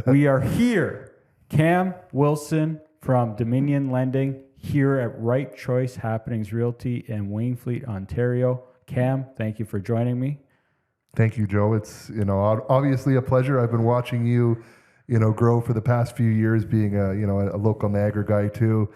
We are here. Cam Wilson from Dominion Lending here at Right Choice Happenings Realty in Wainfleet, Ontario. Cam, thank you for joining me. Thank you, Joe. It's, obviously a pleasure. I've been watching you, grow for the past few years, being a local Niagara guy too.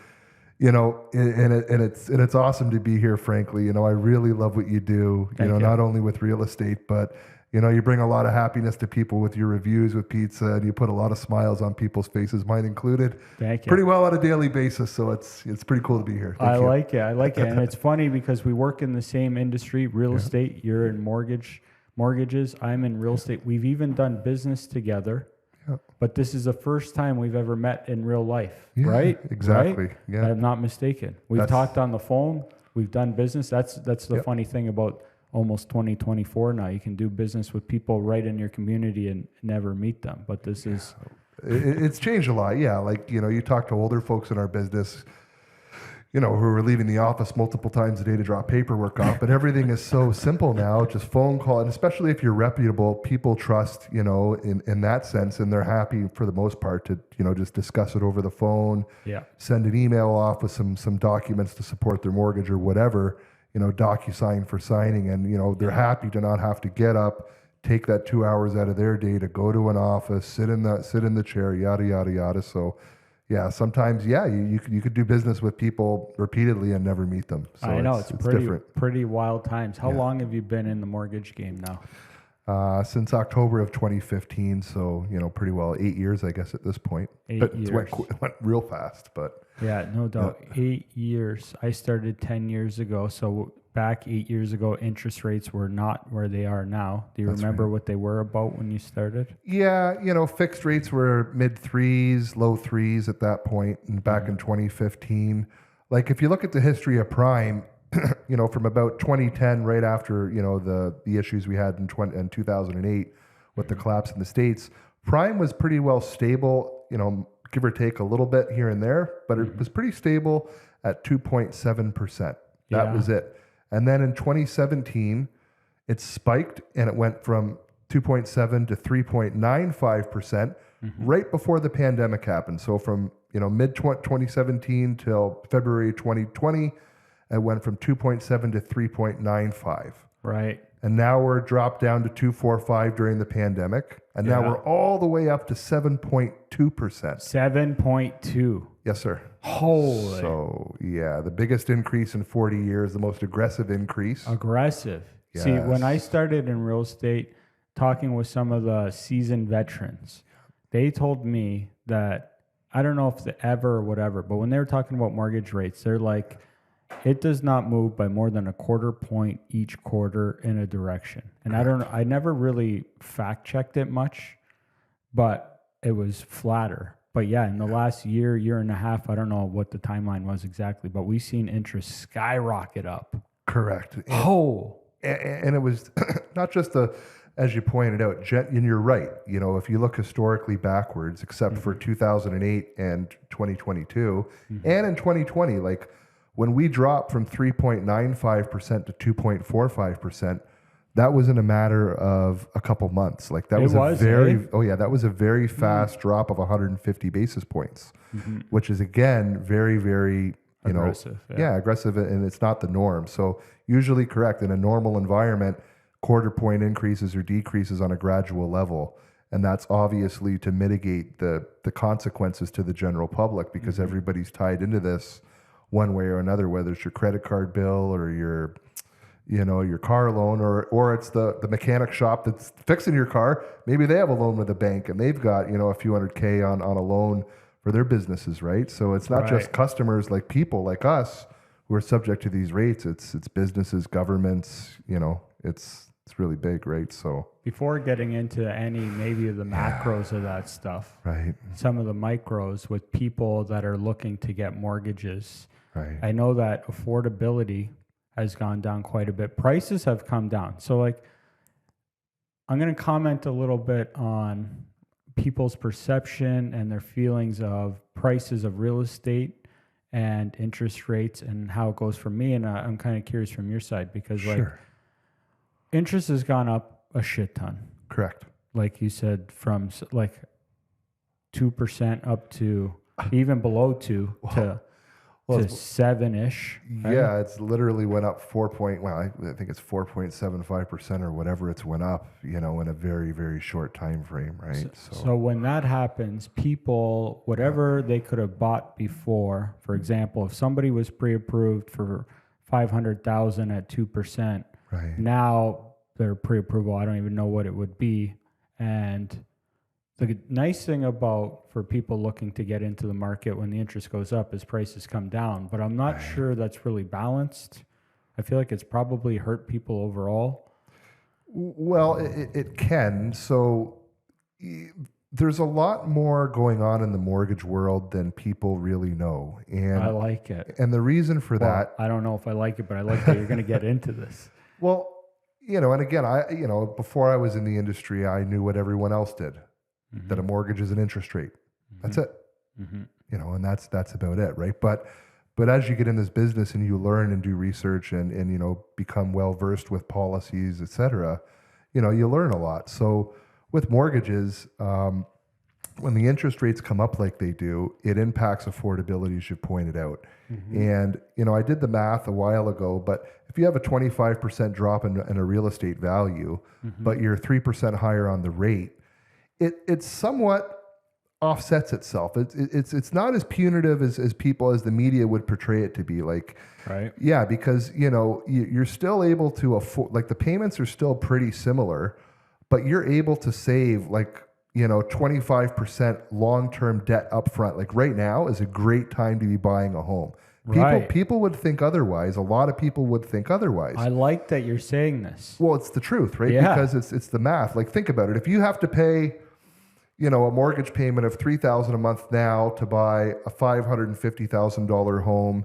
And it's awesome to be here, frankly. I really love what you do, Thank you. Not only with real estate, but, you bring a lot of happiness to people with your reviews with pizza, and you put a lot of smiles on people's faces, mine included. Thank you. Pretty well on a daily basis. So it's pretty cool to be here. Thank you. I like it. And it's funny because we work in the same industry, real estate. You're in mortgages. I'm in real estate. We've even done business together. Yeah. But this is the first time we've ever met in real life, Yeah, right? exactly. Right? Yeah. I'm not mistaken. We've talked on the phone. We've done business. That's the funny thing about almost 2024 now. You can do business with people right in your community and never meet them. But this is... It's changed a lot. Yeah. Like, you talk to older folks in our business, who are leaving the office multiple times a day to drop paperwork off, but everything is so simple now, just phone call. And especially if you're reputable, people trust, in that sense, and they're happy for the most part to, just discuss it over the phone, send an email off with some documents to support their mortgage or whatever, DocuSign for signing. And, they're happy to not have to get up, take that 2 hours out of their day to go to an office, sit in the chair, yada, yada, yada. So, yeah, sometimes, you could do business with people repeatedly and never meet them. So I know, it's different. pretty wild times. How long have you been in the mortgage game now? Since October of 2015, so, pretty well 8 years, I guess, at this point. 8 but years. It went real fast, but... Yeah, no doubt. 8 years. I started 10 years ago, so back 8 years ago, interest rates were not where they are now. Do you remember what they were about when you started? Yeah, fixed rates were mid threes, low threes at that point, and back in 2015. Like, if you look at the history of prime, from about 2010, right after, the issues we had in 2008 with the collapse in the States, prime was pretty well stable, give or take a little bit here and there, but it was pretty stable at 2.7%. That was it. And then in 2017, it spiked and it went from 2.7 to 3.95% right before the pandemic happened. So from, mid 2017 till February 2020, it went from 2.7 to 3.95. Right. And now we're dropped down to 2.45 during the pandemic. And now we're all the way up to 7.2%. 7.2. Yes, sir. Holy. So, yeah, the biggest increase in 40 years, the most aggressive increase. Aggressive. Yes. See, when I started in real estate, talking with some of the seasoned veterans, they told me that, I don't know if it's ever or whatever, but when they were talking about mortgage rates, they're like, it does not move by more than a quarter point each quarter in a direction. And I never really fact checked it much, but it was flatter. But yeah, in the last year and a half, I don't know what the timeline was exactly, but we've seen interest skyrocket up. Correct. And it was not just as you pointed out, and you're right. If you look historically backwards, except for 2008 and 2022, and in 2020, like, when we dropped from 3.95% to 2.45%, that was in a matter of a couple months. Like, that was a very fast drop of 150 basis points, which is, again, very, very, aggressive. Aggressive, and it's not the norm. So usually correct in a normal environment, quarter point increases or decreases on a gradual level. And that's obviously to mitigate the consequences to the general public, because everybody's tied into this one way or another, whether it's your credit card bill or your car loan, or it's the mechanic shop that's fixing your car. Maybe they have a loan with a bank and they've got, a few $100K on a loan for their businesses, right? So it's not just customers, like people like us who are subject to these rates. It's businesses, governments, it's really big, right? So before getting into maybe of the macros of that stuff, right? Some of the micros with people that are looking to get mortgages. Right. I know that affordability has gone down quite a bit. Prices have come down. So, like, I'm going to comment a little bit on people's perception and their feelings of prices of real estate and interest rates and how it goes for me. And I'm kind of curious from your side, because interest has gone up a shit ton. Correct. Like you said, from like 2% up to even below 2 to 7-ish. Right? Yeah, it's literally went up 4 I think it's 4.75% or whatever it's went up, in a very, very short time frame, right? So when that happens, people, whatever they could have bought before, for example, if somebody was pre-approved for 500,000 at 2%, right. now their pre-approval, I don't even know what it would be. And the nice thing for people looking to get into the market when the interest goes up is prices come down, but I'm not sure that's really balanced. I feel like it's probably hurt people overall. Well, it can. So there's a lot more going on in the mortgage world than people really know. And I like it. And the reason for that, I don't know if I like it, but I like that you're going to get into this. Well, and again, before I was in the industry, I knew what everyone else did. Mm-hmm. That a mortgage is an interest rate. Mm-hmm. That's it. Mm-hmm. And that's about it, right? But as you get in this business and you learn and do research and become well versed with policies, et cetera, you learn a lot. So with mortgages, when the interest rates come up like they do, it impacts affordability, as you pointed out. Mm-hmm. And I did the math a while ago, but if you have a 25% drop in a real estate value, mm-hmm. but you're 3% higher on the rate, it somewhat offsets itself. It's not as punitive as the media would portray it to be. Like, right? Yeah, because you're still able to afford. Like the payments are still pretty similar, but you're able to save 25% long-term debt upfront. Like right now is a great time to be buying a home. People would think otherwise. A lot of people would think otherwise. I like that you're saying this. Well, it's the truth, right? Yeah. Because it's the math. Like think about it. If you have to pay a mortgage payment of $3,000 a month now to buy a $550,000 home,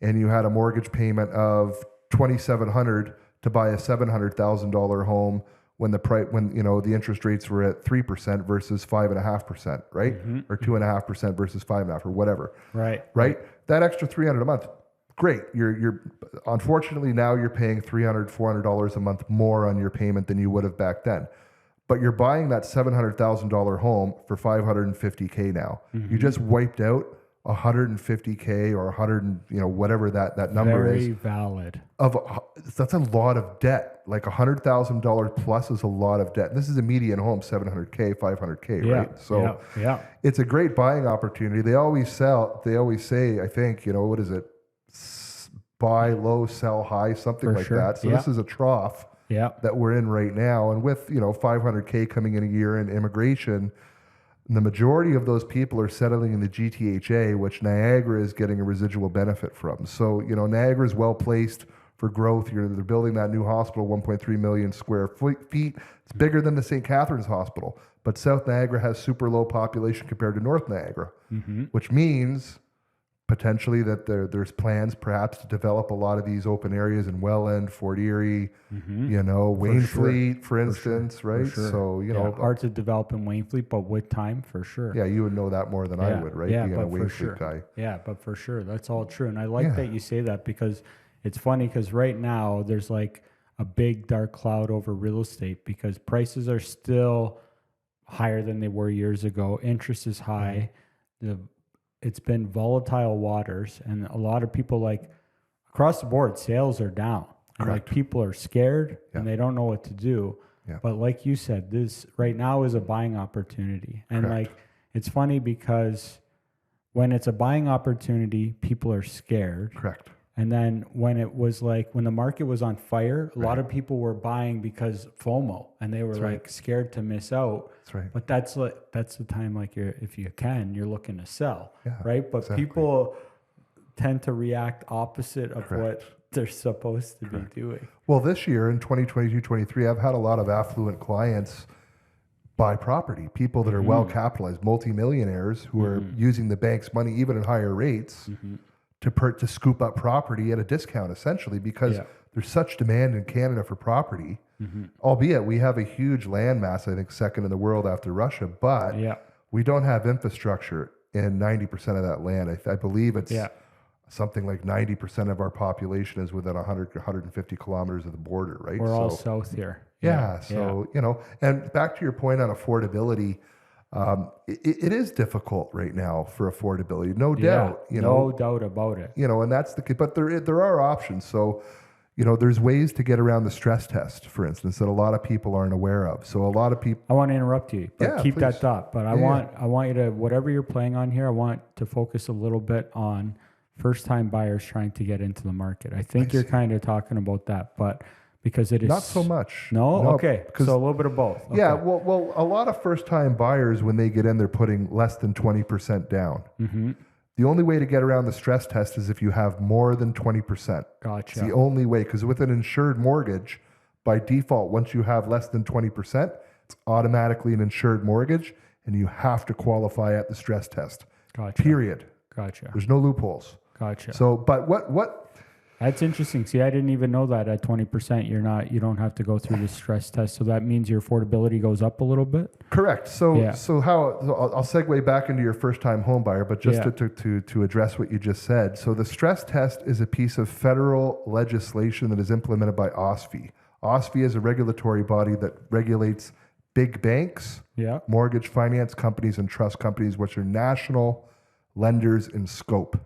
and you had a mortgage payment of $2,700 to buy a $700,000 home when the interest rates were at 3% versus 5.5%, right? Mm-hmm. Or 2.5% versus 5.5% or whatever. Right. That extra $300 a month, great. You're unfortunately now you're paying $300, $400 a month more on your payment than you would have back then. But you're buying that $700,000 home for $550K now. Mm-hmm. You just wiped out $150K or 100, whatever that number is. Very valid. That's a lot of debt. Like $100,000 plus is a lot of debt. This is a median home, $700K, $500K, right? So it's a great buying opportunity. They always say, I think, what is it? Buy low, sell high, something like that. So this is a trough. That we're in right now. And with, $500K coming in a year in immigration, the majority of those people are settling in the GTHA, which Niagara is getting a residual benefit from. So, Niagara is well placed for growth. They're building that new hospital, 1.3 million square feet. It's bigger than the St. Catharines Hospital. But South Niagara has super low population compared to North Niagara, mm-hmm. which means potentially that there's plans perhaps to develop a lot of these open areas in Welland, Fort Erie, mm-hmm. Wainfleet, for instance, right? For sure. So, hard to develop in Wainfleet, but with time, for sure. Yeah, you would know that more than I would, right? Yeah, being a Wainfleet guy. Yeah, but for sure. That's all true. And I like that you say that because it's funny because right now there's like a big dark cloud over real estate because prices are still higher than they were years ago. Interest is high. It's been volatile waters, and a lot of people across the board, sales are down. And people are scared and they don't know what to do. Yeah. But like you said, this right now is a buying opportunity. And it's funny because when it's a buying opportunity, people are scared. Correct. And then when it was when the market was on fire, a lot of people were buying because FOMO and they were scared to miss out. That's right. But that's the time if you're looking to sell, right? But exactly. People tend to react opposite of what they're supposed to be doing. Well, this year in 2022-23, I've had a lot of affluent clients buy property, people that are mm-hmm. well capitalized, multimillionaires who mm-hmm. are using the bank's money even at higher rates. Mm-hmm. To scoop up property at a discount, essentially, because there's such demand in Canada for property, mm-hmm. albeit we have a huge land mass, I think second in the world after Russia, but we don't have infrastructure in 90% of that land. I believe it's something like 90% of our population is within 150 kilometers of the border, right? We're all south here. So, and back to your point on affordability, It is difficult right now for affordability, no Yeah, doubt. no doubt about it. And that's but there are options. So, there's ways to get around the stress test, for instance, that a lot of people aren't aware of. So a lot of people, I want to interrupt you, but Yeah, keep please. that thought. But I want you to, whatever you're playing on here, I want to focus a little bit on first-time buyers trying to get into the market. I think you're kind of talking about that, but because it is not so much. No, okay. because So a little bit of both. Okay. yeah, well, a lot of first-time buyers, when they get in, they're putting less than 20% down. Mm-hmm. The only way to get around the stress test is if you have more than 20%. Gotcha. It's the only way, because with an insured mortgage, by default, once you have less than 20%, it's automatically an insured mortgage, and you have to qualify at the stress test. Gotcha. Period. Gotcha. There's no loopholes. Gotcha. So, but what? That's interesting. See, I didn't even know that at 20%, you don't have to go through the stress test. So that means your affordability goes up a little bit. Correct. So, Yeah. so I'll segue back into your first-time home buyer, but just to address what you just said. So the stress test is a piece of federal legislation that is implemented by OSFI. OSFI is a regulatory body that regulates big banks, Yeah. mortgage finance companies, and trust companies, which are national lenders in scope.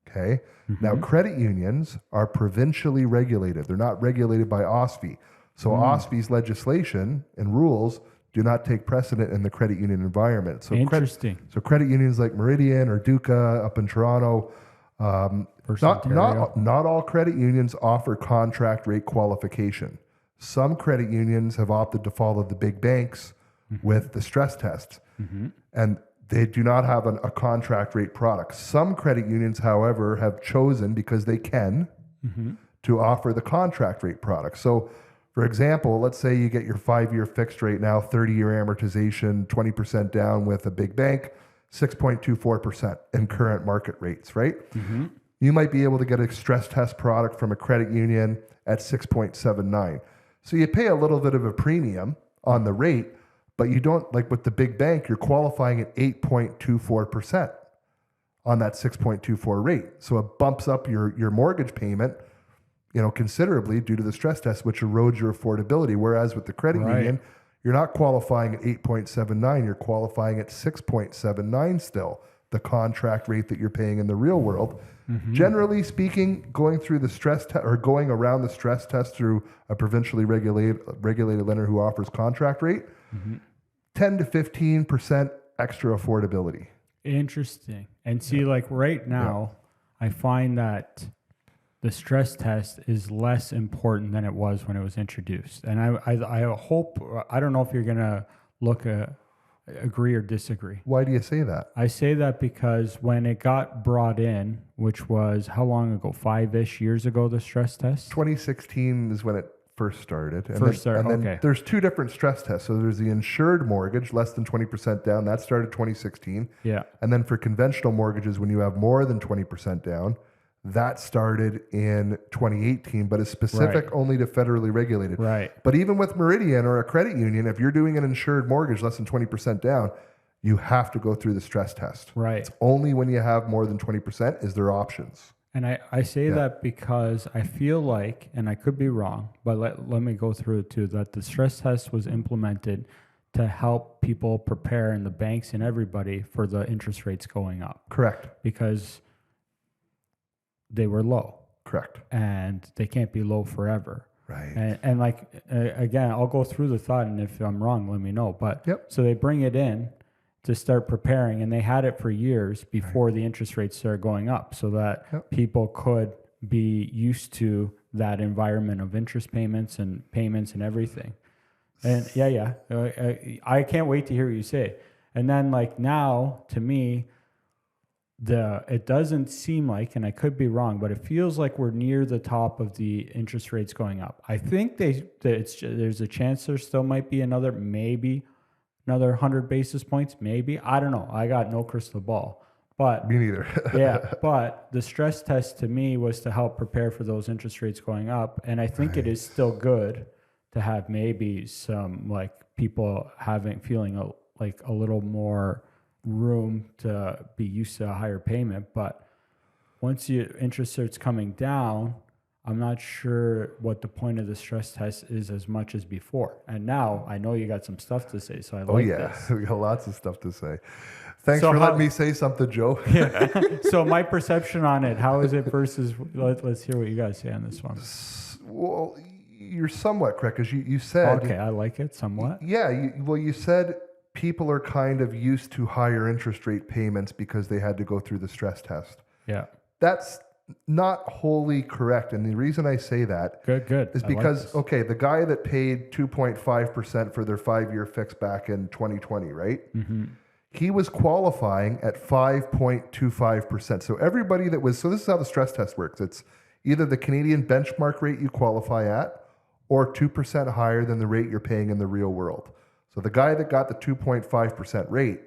Okay. Now, credit unions are provincially regulated. They're not regulated by OSFI. So OSFI's legislation and rules do not take precedent in the credit union environment. So Interesting. credit unions like Meridian or Duca up in Toronto, First not Ontario. all credit unions offer contract rate qualification. Some credit unions have opted to follow the big banks with the stress tests. And they do not have a contract rate product. Some credit unions, however, have chosen, because they can, to offer the contract rate product. So, for example, let's say you get your 5-year fixed rate now, 30-year amortization, 20% down with a big bank, 6.24% in current market rates, right? You might be able to get a stress test product from a credit union at 6.79. So you pay a little bit of a premium on the rate, but you don't, like with the big bank, you're qualifying at 8.24% on that 6.24 rate. So it bumps up your mortgage payment, considerably due to the stress test, which erodes your affordability. Whereas with the credit union, you're not qualifying at 8.79, you're qualifying at 6.79 still, the contract rate that you're paying in the real world. Generally speaking, going through the stress test or going around the stress test through a provincially regulated lender who offers contract rate, 10 to 15% extra affordability. Interesting. And see, like right now, I find that the stress test is less important than it was when it was introduced. And I hope, I don't know if you're going to agree or disagree. Why do you say that? I say that because when it got brought in, which was how long ago? 5-ish years ago, the stress test? 2016 is when it first started. And then there's two different stress tests. So there's the insured mortgage, less than 20% down. That started 2016. Yeah. And then for conventional mortgages, when you have more than 20% down, that started in 2018, but is specific only to federally regulated. Right. But even with Meridian or a credit union, if you're doing an insured mortgage less than 20% down, you have to go through the stress test. Right. It's only when you have more than 20% is there options. And I say that because I feel like, and I could be wrong, but let me go through it too, that the stress test was implemented to help people prepare, and the banks and everybody, for the interest rates going up. Correct. Because they were low. Correct. And they can't be low forever. Right. And again, I'll go through the thought, and if I'm wrong, let me know. But so they bring it in to start preparing, and they had it for years before the interest rates started going up, so that people could be used to that environment of interest payments and everything. And I can't wait to hear what you say. And then now, to me, it doesn't seem like, and I could be wrong, but it feels like we're near the top of the interest rates going up. I think there's a chance there still might be another 100 basis points, maybe. I don't know. I got no crystal ball. But me neither. But the stress test to me was to help prepare for those interest rates going up. And I think it is still good to have maybe some people feeling a little more room to be used to a higher payment. But once your interest starts coming down, I'm not sure what the point of the stress test is as much as before. And now I know you got some stuff to say, so I like this. We got lots of stuff to say. Thanks So for how- letting me say something, Joe. So my perception on it, how is it versus, let's hear what you guys say on this one. Well, you're somewhat correct, because you said... Okay, I like it somewhat. Yeah, you said people are kind of used to higher interest rate payments because they had to go through the stress test. Yeah. That's not wholly correct. And the reason I say that Good. is I like because, this. okay, the guy that paid 2.5% for their 5-year fix back in 2020, right? Mm-hmm. He was qualifying at 5.25%. So everybody that was, so this is how the stress test works. It's either the Canadian benchmark rate you qualify at or 2% higher than the rate you're paying in the real world. So the guy that got the 2.5% rate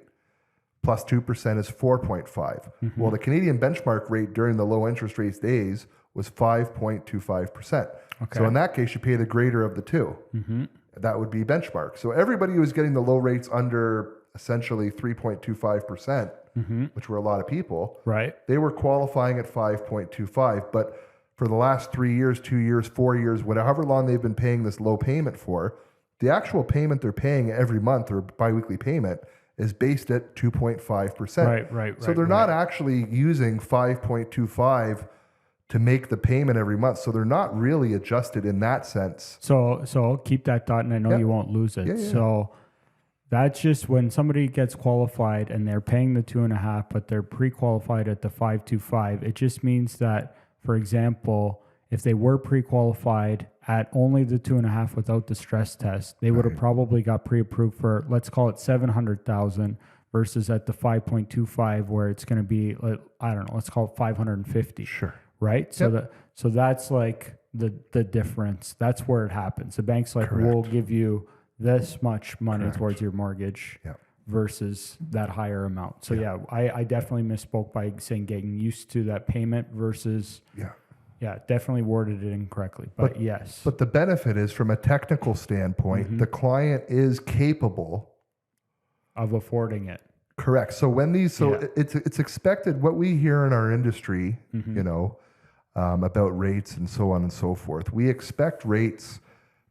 plus 2% is 4.5. Mm-hmm. Well, the Canadian benchmark rate during the low interest rates days was 5.25%. Okay. So in that case, you pay the greater of the two. Mm-hmm. That would be benchmark. So everybody who was getting the low rates under essentially 3.25%, Mm-hmm. which were a lot of people, Right. they were qualifying at 5.25. But for the last 3 years, 2 years, 4 years, whatever long they've been paying this low payment for, the actual payment they're paying every month or biweekly payment is based at 2.5%. Right. So they're not actually using 5.25 to make the payment every month. So they're not really adjusted in that sense. So keep that thought, and I know Yeah. you won't lose it. Yeah. So that's just when somebody gets qualified and they're paying the 2.5, but they're pre-qualified at the 5.25. It just means that, for example, if they were pre-qualified at only the 2.5 without the stress test, they would have probably got pre-approved for, let's call it 700,000 versus at the 5.25 where it's going to be, I don't know, let's call it 550. Sure. Right. So so that's like the difference. That's where it happens. The bank's like, we'll give you this much money towards your mortgage versus that higher amount. So I definitely misspoke by saying getting used to that payment versus definitely worded it incorrectly. But yes. But the benefit is, from a technical standpoint, the client is capable of affording it. Correct. So when these, it's expected, what we hear in our industry, you know, about rates and so on and so forth. We expect rates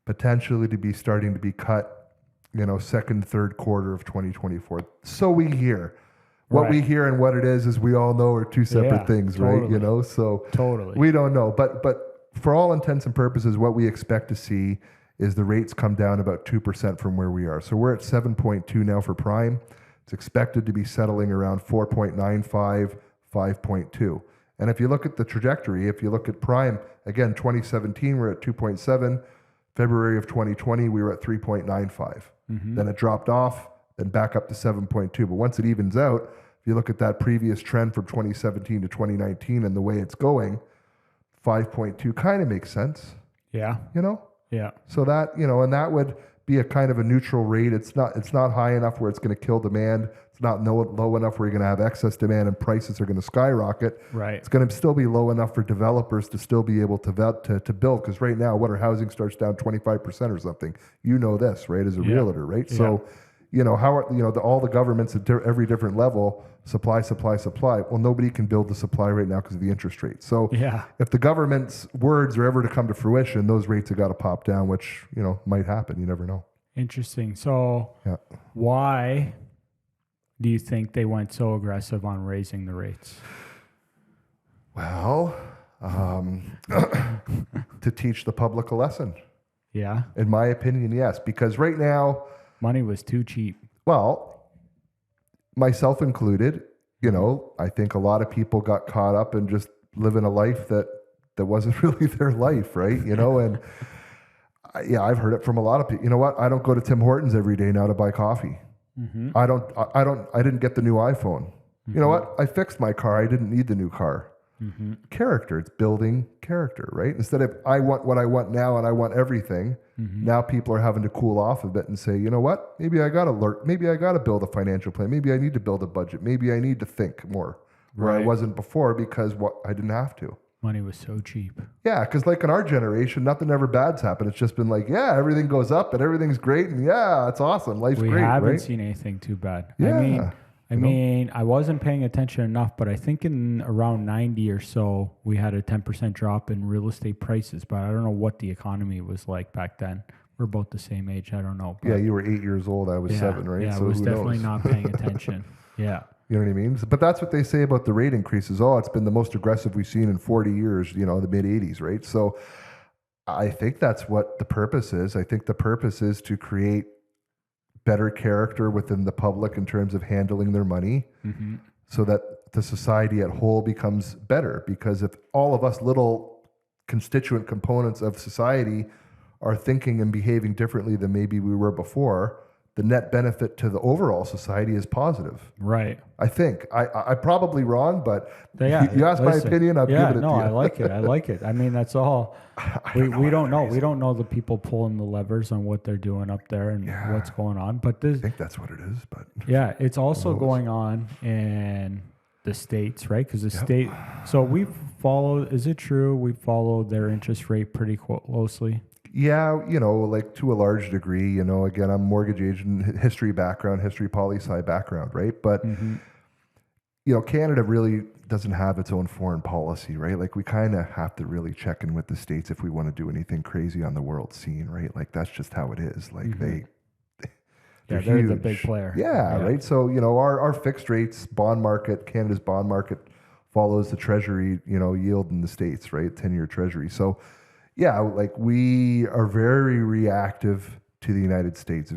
potentially to be starting to be cut, you know, second, third quarter of 2024. So we hear. What we hear and what it is we all know are two separate things, right? You know, so we don't know. But for all intents and purposes, what we expect to see is the rates come down about 2% from where we are. So we're at 7.2 now for prime. It's expected to be settling around 4.95, 5.2. And if you look at the trajectory, if you look at prime, again, 2017, we're at 2.7. February of 2020, we were at 3.95. Then it dropped off, then back up to 7.2. But once it evens out, if you look at that previous trend from 2017 to 2019 and the way it's going, 5.2 kind of makes sense. Yeah. You know? Yeah. So that, you know, and that would be a kind of a neutral rate. It's not high enough where it's going to kill demand. It's not low enough where you're going to have excess demand and prices are going to skyrocket. Right. It's going to still be low enough for developers to still be able to build. Because right now, what our housing starts down 25% or something. You know this, right? As a realtor, right? Yeah. So, you know, how are, you know, all the governments at every different level, supply. Well, nobody can build the supply right now because of the interest rate. So if the government's words are ever to come to fruition, those rates have got to pop down, which, you know, might happen. You never know. Interesting. So why do you think they went so aggressive on raising the rates? Well, to teach the public a lesson. Yeah. In my opinion, yes. Because right now, money was too cheap. Well, myself included, you know, I think a lot of people got caught up in just living a life that wasn't really their life, right? You know, and I've heard it from a lot of people. You know what? I don't go to Tim Hortons every day now to buy coffee. I didn't get the new iPhone. You know what? I fixed my car. I didn't need the new car. Character. It's building character, right? Instead of I want what I want now and I want everything. Now people are having to cool off a bit and say, you know what? Maybe I got to build a financial plan. Maybe I need to build a budget. Maybe I need to think more where I wasn't before because I didn't have to. Money was so cheap. Yeah, because like in our generation, nothing ever bad's happened. It's just been like, everything goes up and everything's great and it's awesome. Life's great. We haven't right? seen anything too bad. Yeah. I mean, I mean, I wasn't paying attention enough, but I think in around 90 or so, we had a 10% drop in real estate prices. But I don't know what the economy was like back then. We're both the same age. I don't know. Yeah, you were 8 years old. I was 7, right? Yeah, So I was who definitely knows? not paying attention. Yeah. You know what I mean? But that's what they say about the rate increases. Oh, it's been the most aggressive we've seen in 40 years, the mid 80s, right? So I think that's what the purpose is. I think the purpose is to create better character within the public in terms of handling their money so that the society at whole becomes better. Because if all of us little constituent components of society are thinking and behaving differently than maybe we were before, the net benefit to the overall society is positive. Right. I think. I'm probably wrong, but Yeah, you asked my opinion, I've given it to you. I like it. I like it. I mean, that's all. We don't know. We don't know the people pulling the levers on what they're doing up there and what's going on. But I think that's what it is. But it's also going on in the States, right? Because the state. So we follow. Is it true? We follow their interest rate pretty closely. Yeah, like to a large degree, again, I'm mortgage agent, history background, history poli-sci background, right? But, Canada really doesn't have its own foreign policy, right? Like we kind of have to really check in with the States if we want to do anything crazy on the world scene, right? Like that's just how it is. Like they're they're the huge. big player. Yeah, right? So, our fixed rates bond market, Canada's bond market follows the treasury, yield in the States, right? 10-year treasury. So, yeah, like we are very reactive to the United States,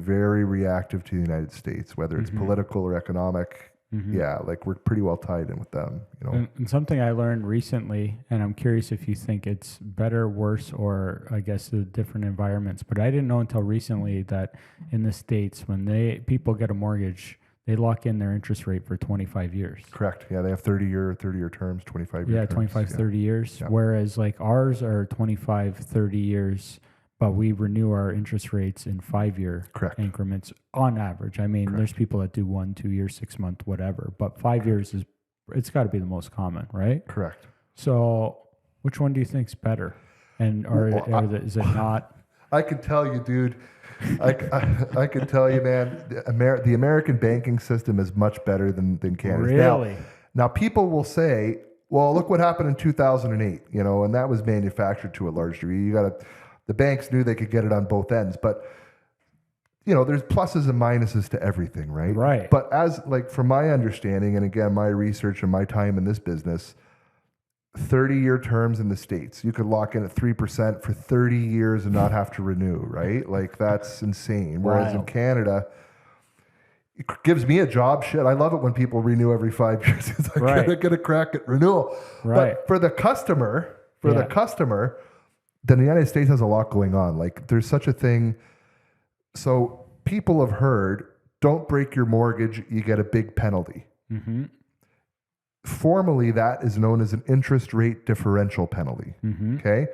whether it's political or economic. Yeah, like we're pretty well tied in with them, And something I learned recently, and I'm curious if you think it's better, worse, or I guess the different environments, but I didn't know until recently that in the States, when people get a mortgage, they lock in their interest rate for 25 years. Correct. Yeah, they have 30-year terms, 25-year terms. 25, 30 years. Yeah. Whereas like ours are 25, 30 years, but we renew our interest rates in 5-year increments on average. I mean, there's people that do 1, 2 years, 6 month, whatever, but 5 years it's got to be the most common, right? Correct. So which one do you think's better? And is it not? I can tell you, dude. I can tell you, man. The American banking system is much better than Canada's. Really? Now, people will say, "Well, look what happened in 2008," and that was manufactured to a large degree. The banks knew they could get it on both ends, but there's pluses and minuses to everything, right? Right. But from my understanding, and again, my research and my time in this business, 30-year terms in the States, you could lock in at 3% for 30 years and not have to renew, right? Like that's insane. Whereas in Canada, it gives me a job. Shit, I love it when people renew every 5 years because I get a crack at renewal. Right. But for the customer, then the United States has a lot going on. Like there's such a thing. So people have heard, don't break your mortgage, you get a big penalty. Formally, that is known as an interest rate differential penalty. Okay?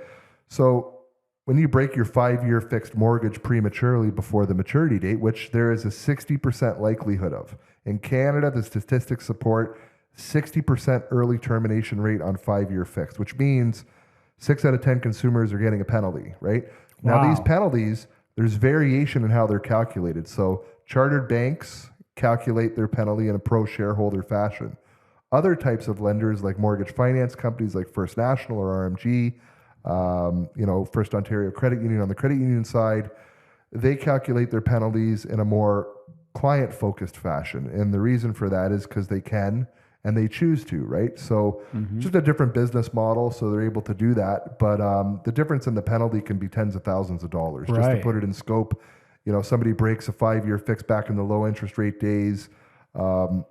So when you break your 5-year fixed mortgage prematurely before the maturity date, which there is a 60% likelihood of. In Canada, the statistics support 60% early termination rate on 5-year fixed, which means 6 out of 10 consumers are getting a penalty, right? Wow. Now, these penalties, there's variation in how they're calculated. So chartered banks calculate their penalty in a pro-shareholder fashion. Other types of lenders, like mortgage finance companies like First National or RMG, First Ontario Credit Union on the credit union side, they calculate their penalties in a more client-focused fashion. And the reason for that is because they can and they choose to, right? So just a different business model, so they're able to do that. But the difference in the penalty can be tens of thousands of dollars. Just to put it in scope, somebody breaks a 5-year fix back in the low interest rate days, on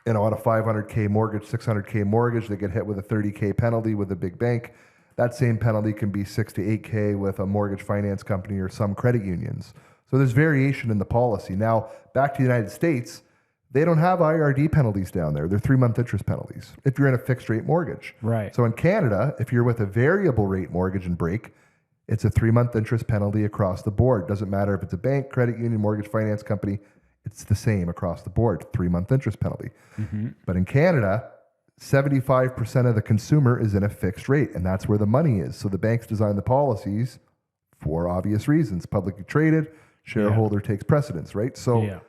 a $500K mortgage, $600K mortgage, they get hit with a $30K penalty with a big bank. That same penalty can be $6 to $8K with a mortgage finance company or some credit unions. So there's variation in the policy. Now, back to the United States, they don't have IRD penalties down there. They're 3-month interest penalties if you're in a fixed rate mortgage. Right. So in Canada, if you're with a variable rate mortgage and break, it's a 3-month interest penalty across the board. Doesn't matter if it's a bank, credit union, mortgage finance company. It's the same across the board, 3-month interest penalty. But in Canada, 75% of the consumer is in a fixed rate, and that's where the money is. So the banks design the policies for obvious reasons. Publicly traded, shareholder takes precedence, right? So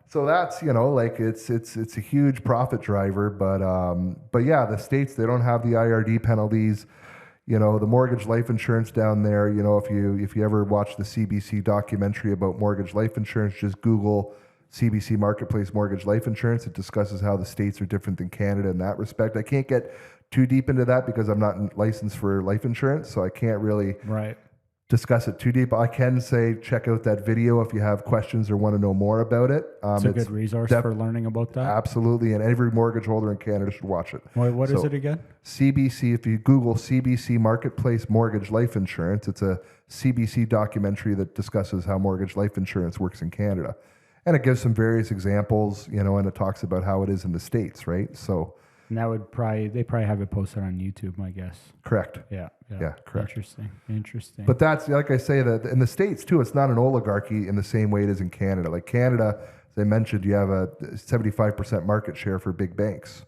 so that's, like it's a huge profit driver, but yeah, the states, they don't have the IRD penalties. The mortgage life insurance down there, if you ever watch the CBC documentary about mortgage life insurance, just Google CBC Marketplace mortgage life insurance. It discusses how the states are different than Canada in that respect. I can't get too deep into that because I'm not licensed for life insurance, so I can't really discuss it too deep. I can say check out that video if you have questions or want to know more about it. It's a good resource for learning about that. Absolutely, and every mortgage holder in Canada should watch it. What is it again? CBC, if you Google CBC Marketplace Mortgage Life Insurance, it's a CBC documentary that discusses how mortgage life insurance works in Canada. And it gives some various examples, and it talks about how it is in the States, right? So... And that would they probably have it posted on YouTube, my guess. Correct. Yeah, correct. Interesting. But that's, like I say, that in the States too, it's not an oligarchy in the same way it is in Canada. Like Canada, as I mentioned, you have a 75% market share for big banks.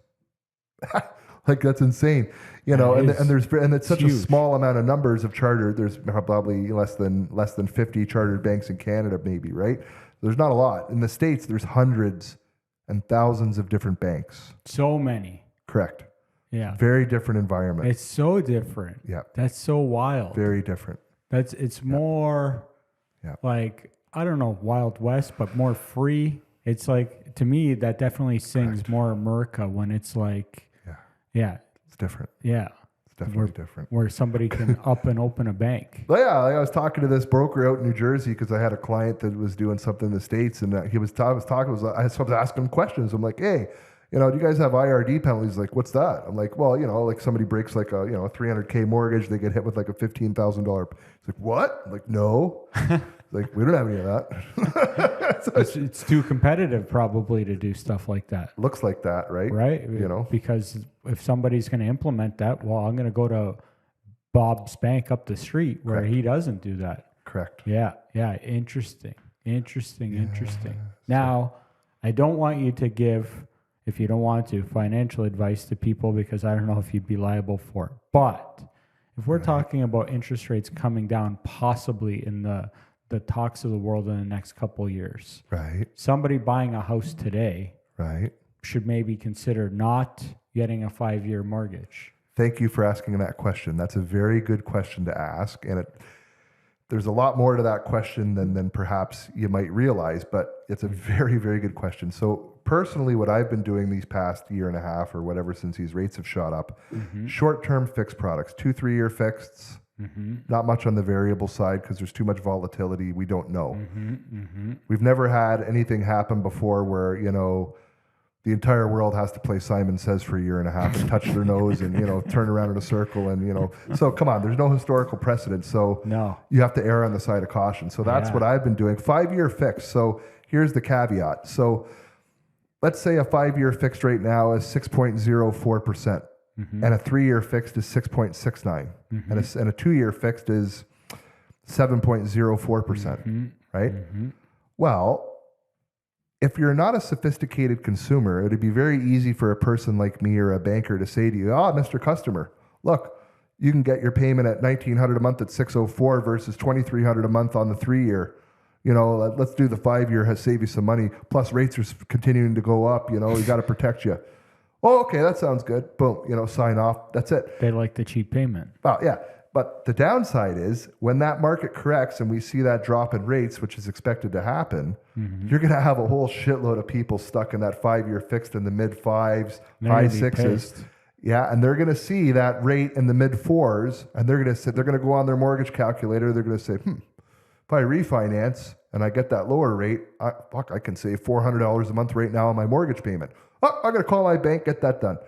Like that's insane, and it's such huge. A small amount of numbers of chartered. There's probably less than 50 chartered banks in Canada, maybe, right? There's not a lot. In the States, there's hundreds and thousands of different banks. So many. Correct. Yeah. Very different environment. It's so different. Yeah. That's so wild. Very different. It's more like, I don't know, Wild West, but more free. It's like, to me, that definitely sings more America when it's like, it's different. Yeah. It's definitely different. Where somebody can up and open a bank. Well, yeah, I was talking to this broker out in New Jersey because I had a client that was doing something in the States, and I was asking him questions. I'm like, hey, do you guys have IRD penalties? Like, what's that? I'm like, well, like somebody breaks like a $300K mortgage, they get hit with like a $15,000. He's like, what? I'm like, no. Like, we don't have any of that. So it's too competitive probably to do stuff like that. Looks like that, right? Right. Because if somebody's going to implement that, well, I'm going to go to Bob's bank up the street where he doesn't do that. Correct. Yeah. Interesting. Now, I don't want you to give, if you don't want to, financial advice to people because I don't know if you'd be liable for it. But if we're talking about interest rates coming down possibly in the talks of the world in the next couple of years, right? Somebody buying a house today, right, should maybe consider not getting a 5-year mortgage. Thank you for asking that question. That's a very good question to ask, and there's a lot more to that question than perhaps you might realize, but it's a very, very good question. So personally, what I've been doing these past year and a half or whatever since these rates have shot up, short-term fixed products, 2-3 year fixeds, not much on the variable side because there's too much volatility. We don't know. We've never had anything happen before where, the entire world has to play Simon Says for a year and a half and touch their nose and, turn around in a circle and, so come on, there's no historical precedent. So you have to err on the side of caution. So that's what I've been doing. 5-year fixed. So here's the caveat. So let's say a 5-year fixed rate now is 6.04%. And a 3-year fixed is 6.69, and a 2-year fixed is 7.04%, right? Well, if you're not a sophisticated consumer, it would be very easy for a person like me or a banker to say to you, Mr. Customer, look, you can get your payment at $1,900 a month at 604 versus $2,300 a month on the 3-year. Let's do the 5-year, has save you some money. Plus rates are continuing to go up. We got to protect you. Oh, okay, that sounds good. Boom, sign off. That's it. They like the cheap payment. Well, yeah. But the downside is when that market corrects and we see that drop in rates, which is expected to happen, you're going to have a whole shitload of people stuck in that 5-year fixed in the mid-5s, high 6s. Yeah, and they're going to see that rate in the mid-4s, and they're going to go on their mortgage calculator. They're going to say, if I refinance and I get that lower rate, I can save $400 a month right now on my mortgage payment. Oh, I'm going to call my bank, get that done.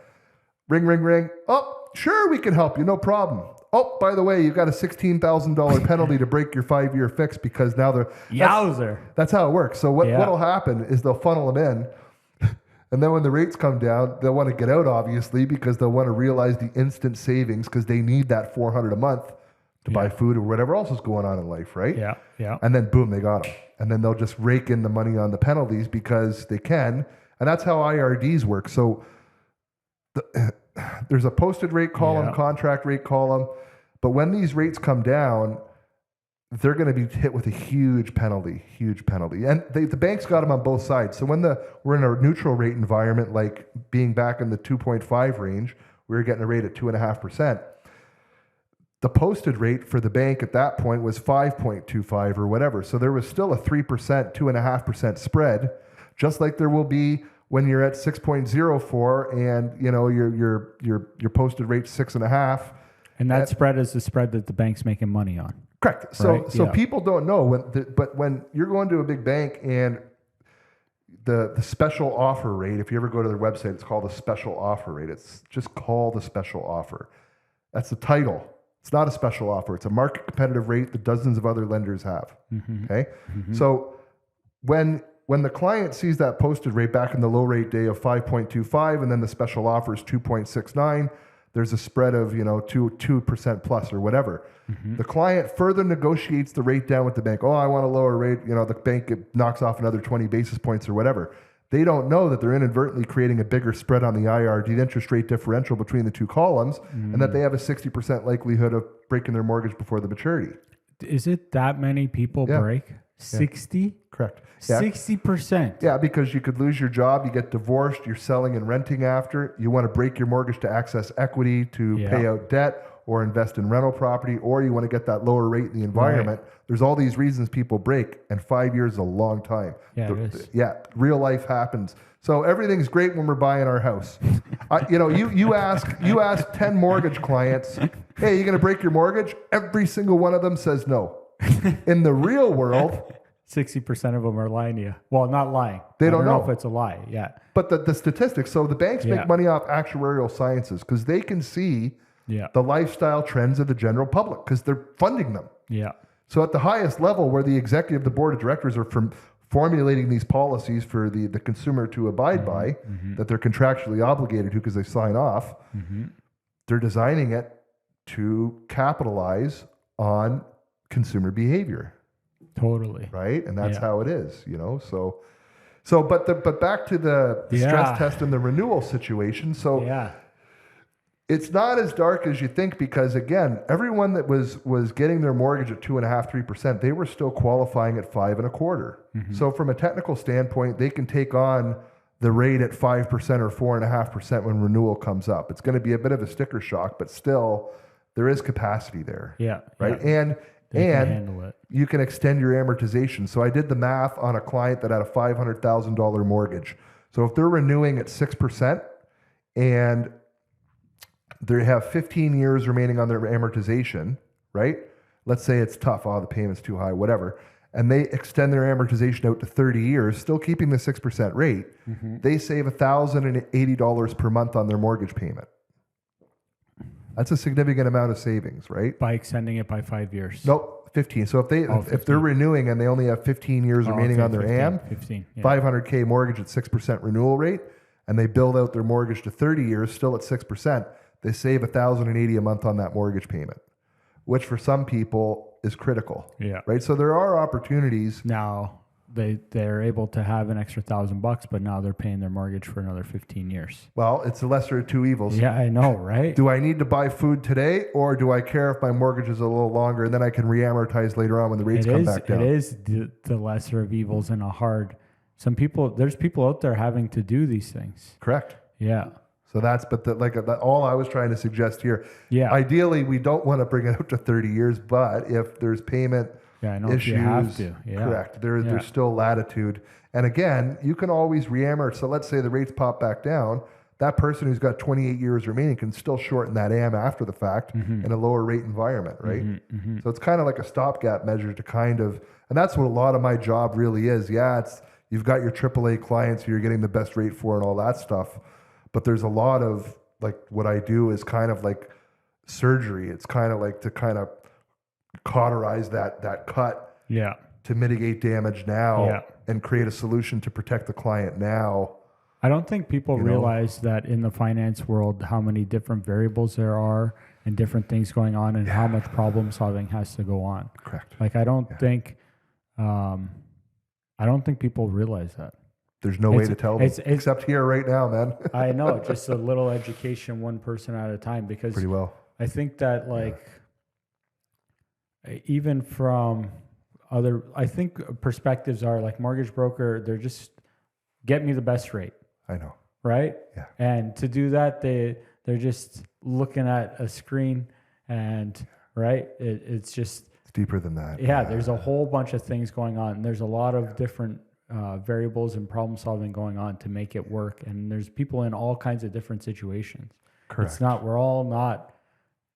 Ring, ring, ring. Oh, sure, we can help you. No problem. Oh, by the way, you've got a $16,000 penalty to break your 5-year fix because now Yowzer. That's how it works. So what'll happen is they'll funnel them in. And then when the rates come down, they'll want to get out, obviously, because they'll want to realize the instant savings because they need that $400 a month to buy food or whatever else is going on in life, right? Yeah. And then, boom, they got them. And then they'll just rake in the money on the penalties because they can. And that's how IRDs work. So there's a posted rate column, contract rate column. But when these rates come down, they're going to be hit with a huge penalty. And the banks got them on both sides. So when we're in a neutral rate environment, like being back in the 2.5 range, we were getting a rate at 2.5%. The posted rate for the bank at that point was 5.25 or whatever. So there was still a 3%, 2.5% spread, just like there will be when you're at 6.04 and your posted rate 6.5. And that spread is the spread that the bank's making money on. Correct. So people don't know but when you're going to a big bank and the special offer rate, if you ever go to their website, it's called the special offer rate. It's just called the special offer. That's the title. It's not a special offer. It's a market competitive rate that dozens of other lenders have. Mm-hmm. Okay. Mm-hmm. So when the client sees that posted rate back in the low rate day of 5.25 and then the special offer is 2.69, there's a spread of 2% plus or whatever. Mm-hmm. The client further negotiates the rate down with the bank. Oh, I want a lower rate. The bank knocks off another 20 basis points or whatever. They don't know that they're inadvertently creating a bigger spread on the IRD, the interest rate differential between the two columns, and that they have a 60% likelihood of breaking their mortgage before the maturity. Is it that many people break? 60? Correct. 60%. Yeah, because you could lose your job, you get divorced, you're selling and renting after, you want to break your mortgage to access equity to pay out debt or invest in rental property, or you want to get that lower rate in the environment. Right. There's all these reasons people break, and 5 years is a long time. Yeah, it is. Yeah, real life happens. So everything's great when we're buying our house. You ask 10 mortgage clients, hey, you going to break your mortgage? Every single one of them says no. In the real world, 60% of them are lying to you. Well, not lying. They don't know if it's a lie. Yeah. But the statistics, so the banks make money off actuarial sciences because they can see the lifestyle trends of the general public because they're funding them. Yeah. So at the highest level where the executive, the board of directors are formulating these policies for the consumer to abide by, that they're contractually obligated to because they sign off, they're designing it to capitalize on consumer behavior. Totally. Right? And that's how it is, but back to the stress test and the renewal situation. So it's not as dark as you think because again, everyone that was getting their mortgage at 2.5%, 3%, they were still qualifying at 5.25%. Mm-hmm. So from a technical standpoint, they can take on the rate at 5% or 4.5% when renewal comes up. It's going to be a bit of a sticker shock, but still there is capacity there. Yeah. Right. Yeah. And you can extend your amortization. So I did the math on a client that had a $500,000 mortgage. So if they're renewing at 6% and they have 15 years remaining on their amortization, right? Let's say it's tough. Oh, the payment's too high, whatever. And they extend their amortization out to 30 years, still keeping the 6% rate. Mm-hmm. They save $1,080 per month on their mortgage payment. That's a significant amount of savings, right? By extending it by 5 years. Nope, 15. So if they're renewing and they only have 15 years remaining on their AM, 500K mortgage at 6% renewal rate, and they build out their mortgage to 30 years, still at 6%, they save $1,080 a month on that mortgage payment, which for some people is critical. Yeah. Right. So there are opportunities. Now they're able to have an extra $1,000, but now they're paying their mortgage for another 15 years. Well, it's the lesser of two evils. Yeah, I know, right? Do I need to buy food today, or do I care if my mortgage is a little longer and then I can reamortize later on when the rates come back down? It is the lesser of evils and there's people out there having to do these things. Correct. Yeah. So all I was trying to suggest here. Yeah. Ideally, we don't want to bring it up to 30 years, but if there's payment issues, if you have to. Yeah. Correct. There's still latitude. And again, you can always reamortize. So let's say the rates pop back down. That person who's got 28 years remaining can still shorten that AM after the fact in a lower rate environment, right? Mm-hmm, mm-hmm. So it's kind of like a stopgap measure to and that's what a lot of my job really is. Yeah, you've got your AAA clients who you're getting the best rate for and all that stuff. But there's a lot of what I do is kind of like surgery. It's kind of like to kind of cauterize that cut to mitigate damage now and create a solution to protect the client now. I don't think people realize that in the finance world, how many different variables there are and different things going on and how much problem solving has to go on. Correct. I don't think people realize that. There's no way to tell them, except here right now, man. I know, just a little education, one person at a time, because pretty well. I think that even from other, I think perspectives are like mortgage broker, they're just get me the best rate, I know. right? Yeah. And to do that, they're just looking at a screen and right, it's just It's deeper than that. yeah. There's a whole bunch of things going on. There's a lot of different variables and problem solving going on to make it work. And there's people in all kinds of different situations. Correct. We're all not.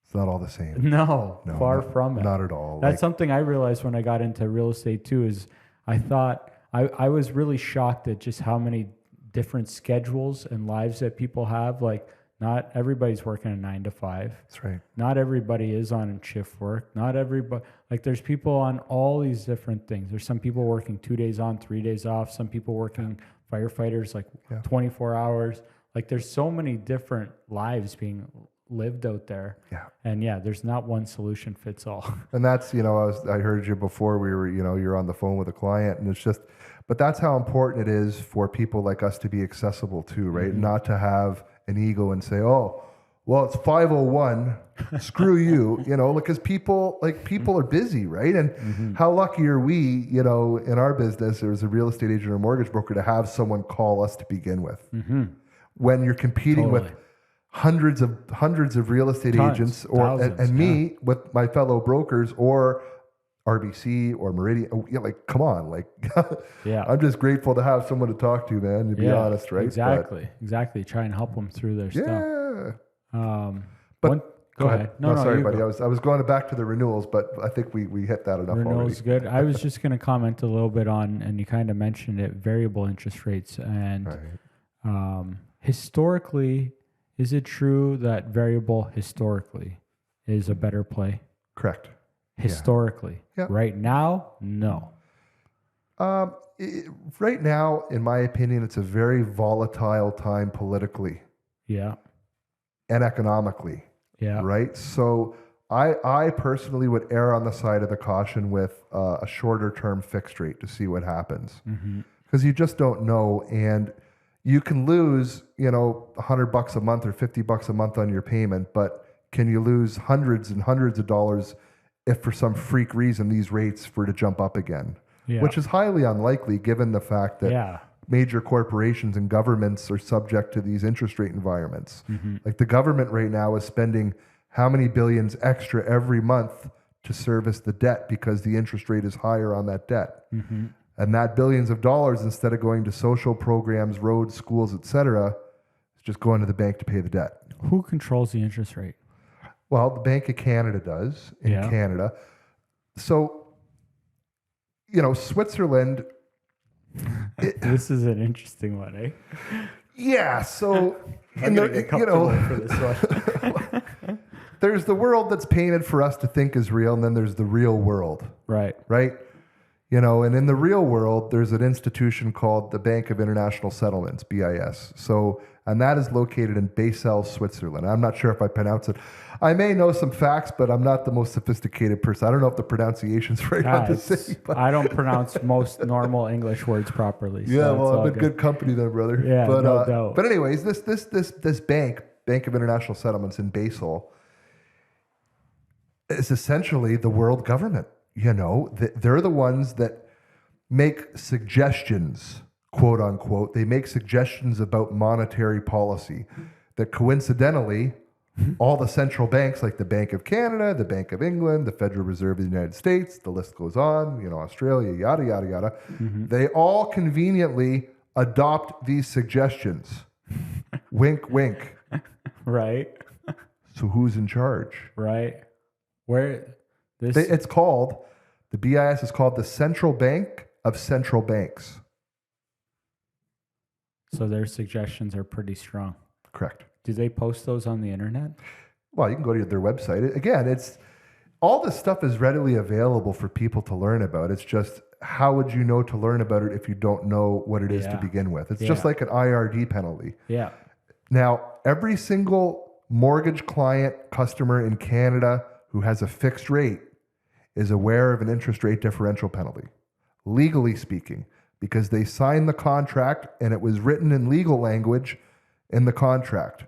It's not all the same. No, far not, from it. Not at all. That's something I realized when I got into real estate too, is I thought I was really shocked at just how many different schedules and lives that people have. Like not everybody's working a 9 to 5. That's right. Not everybody is on shift work. Not everybody, like there's people on all these different things. There's some people working 2 days on, 3 days off. Some people working firefighters like 24 hours. Like there's so many different lives being lived out there. Yeah. And yeah, there's not one solution fits all. And that's, I heard you before we were, you're on the phone with a client, and it's just, but that's how important it is for people like us to be accessible too, right? Mm-hmm. Not to have an ego and say, oh, well, it's 5:01, screw you, because people are busy, right? And how lucky are we, in our business, as a real estate agent or mortgage broker, to have someone call us to begin with. Mm-hmm. When you're competing with hundreds of real estate agents and me with my fellow brokers or RBC or Meridian, come on, yeah. I'm just grateful to have someone to talk to, man, to be honest, right? Exactly. Try and help them through their stuff. Go ahead. No, sorry, buddy. I was going back to the renewals, but I think we hit that enough already. Renewals good. I was just going to comment a little bit on, and you kind of mentioned it, variable interest rates. And historically, is it true that variable historically is a better play? Correct. Historically. Yeah. Right now, no. Right now, in my opinion, it's a very volatile time politically. Yeah. And economically. Yeah. Right. So I personally would err on the side of the caution with a shorter term fixed rate to see what happens, because you just don't know, and you can lose $100 a month or $50 a month on your payment, but can you lose hundreds and hundreds of dollars if for some freak reason these rates were to jump up again? Yeah. Which is highly unlikely given the fact that major corporations and governments are subject to these interest rate environments. Like the government right now is spending how many billions extra every month to service the debt because the interest rate is higher on that debt. And that billions of dollars, instead of going to social programs, roads, schools, etc., is just going to the bank to pay the debt. Who controls the interest rate? Well, the Bank of Canada does in Canada. So, Switzerland. This is an interesting one, eh? Yeah. So, for this one. There's the world that's painted for us to think is real, and then there's the real world. Right. Right. And in the real world, there's an institution called the Bank of International Settlements, BIS. So, and that is located in Basel, Switzerland. I'm not sure if I pronounce it. I may know some facts, but I'm not the most sophisticated person. I don't know if the pronunciation's right on the city. I don't pronounce most normal English words properly. So yeah, well, I'm in good company there, brother. Yeah, but, no doubt. But anyways, this Bank of International Settlements in Basel, is essentially the world government. They're the ones that make suggestions, quote unquote. They make suggestions about monetary policy that coincidentally, all the central banks like the Bank of Canada, the Bank of England, the Federal Reserve of the United States, the list goes on, Australia, yada, yada, yada. They all conveniently adopt these suggestions. Wink, wink. Right. So who's in charge? Right. The BIS is called the Central Bank of Central Banks. So their suggestions are pretty strong. Correct. Do they post those on the internet? Well, you can go to their website. Again, it's all this stuff is readily available for people to learn about. It's just, how would you know to learn about it if you don't know what it is to begin with? It's just like an IRD penalty. Yeah. Now, every single mortgage client, customer in Canada who has a fixed rate is aware of an interest rate differential penalty, legally speaking, because they signed the contract and it was written in legal language in the contract.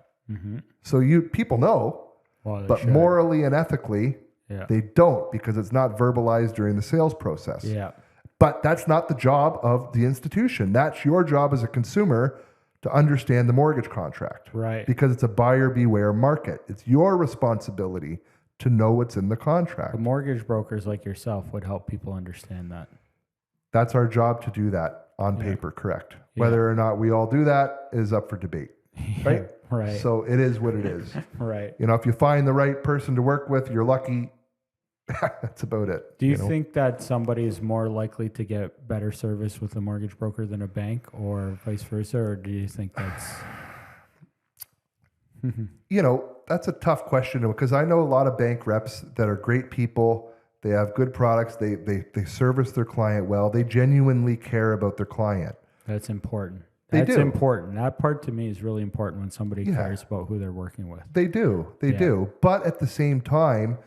So people know, but morally and ethically, Yeah. They don't, because it's not verbalized during the sales process. Yeah. But that's not the job of the institution. That's your job as a consumer to understand the mortgage contract. Right. Because it's a buyer beware market. It's your responsibility to know what's in the contract. The mortgage brokers like yourself would help people understand that. That's our job to do that on paper, correct? Whether or not we all do that is up for debate, right? Right. So it is what it is. Right. You know, if you find the right person to work with, you're lucky. That's about it. Do you know? think that somebody is more likely to get better service with a mortgage broker than a bank, or vice versa? Or do you think that's... You know, that's a tough question, because I know a lot of bank reps that are great people. They have good products. They service their client well. They genuinely care about their client. That's important. They That's do. important. That part to me is really important when somebody cares about who they're working with. They do. They do. But at the same time,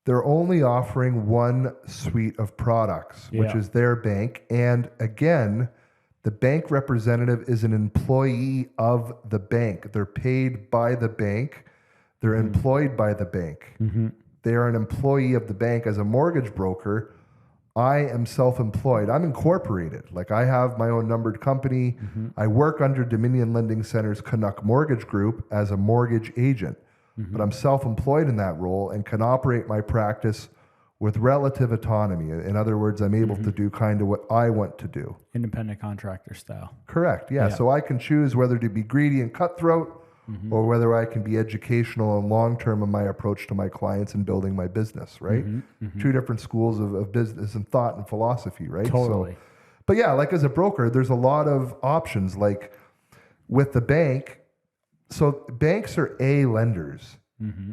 they're only offering one suite of products, which is their bank. And again, the bank representative is an employee of the bank. They're paid by the bank. They're employed by the bank. They are an employee of the bank. As a mortgage broker, I am self-employed. I'm incorporated. Like, I have my own numbered company. I work under Dominion Lending Center's Canuck Mortgage Group as a mortgage agent. But I'm self-employed in that role and can operate my practice with relative autonomy. In other words, I'm able to do kind of what I want to do. Independent contractor style. Correct. Yeah. So I can choose whether to be greedy and cutthroat or whether I can be educational and long-term in my approach to my clients and building my business, right? Two different schools of business and thought and philosophy, right? Totally. So, but yeah, like as a broker, there's a lot of options. Like with the bank, so banks are A lenders.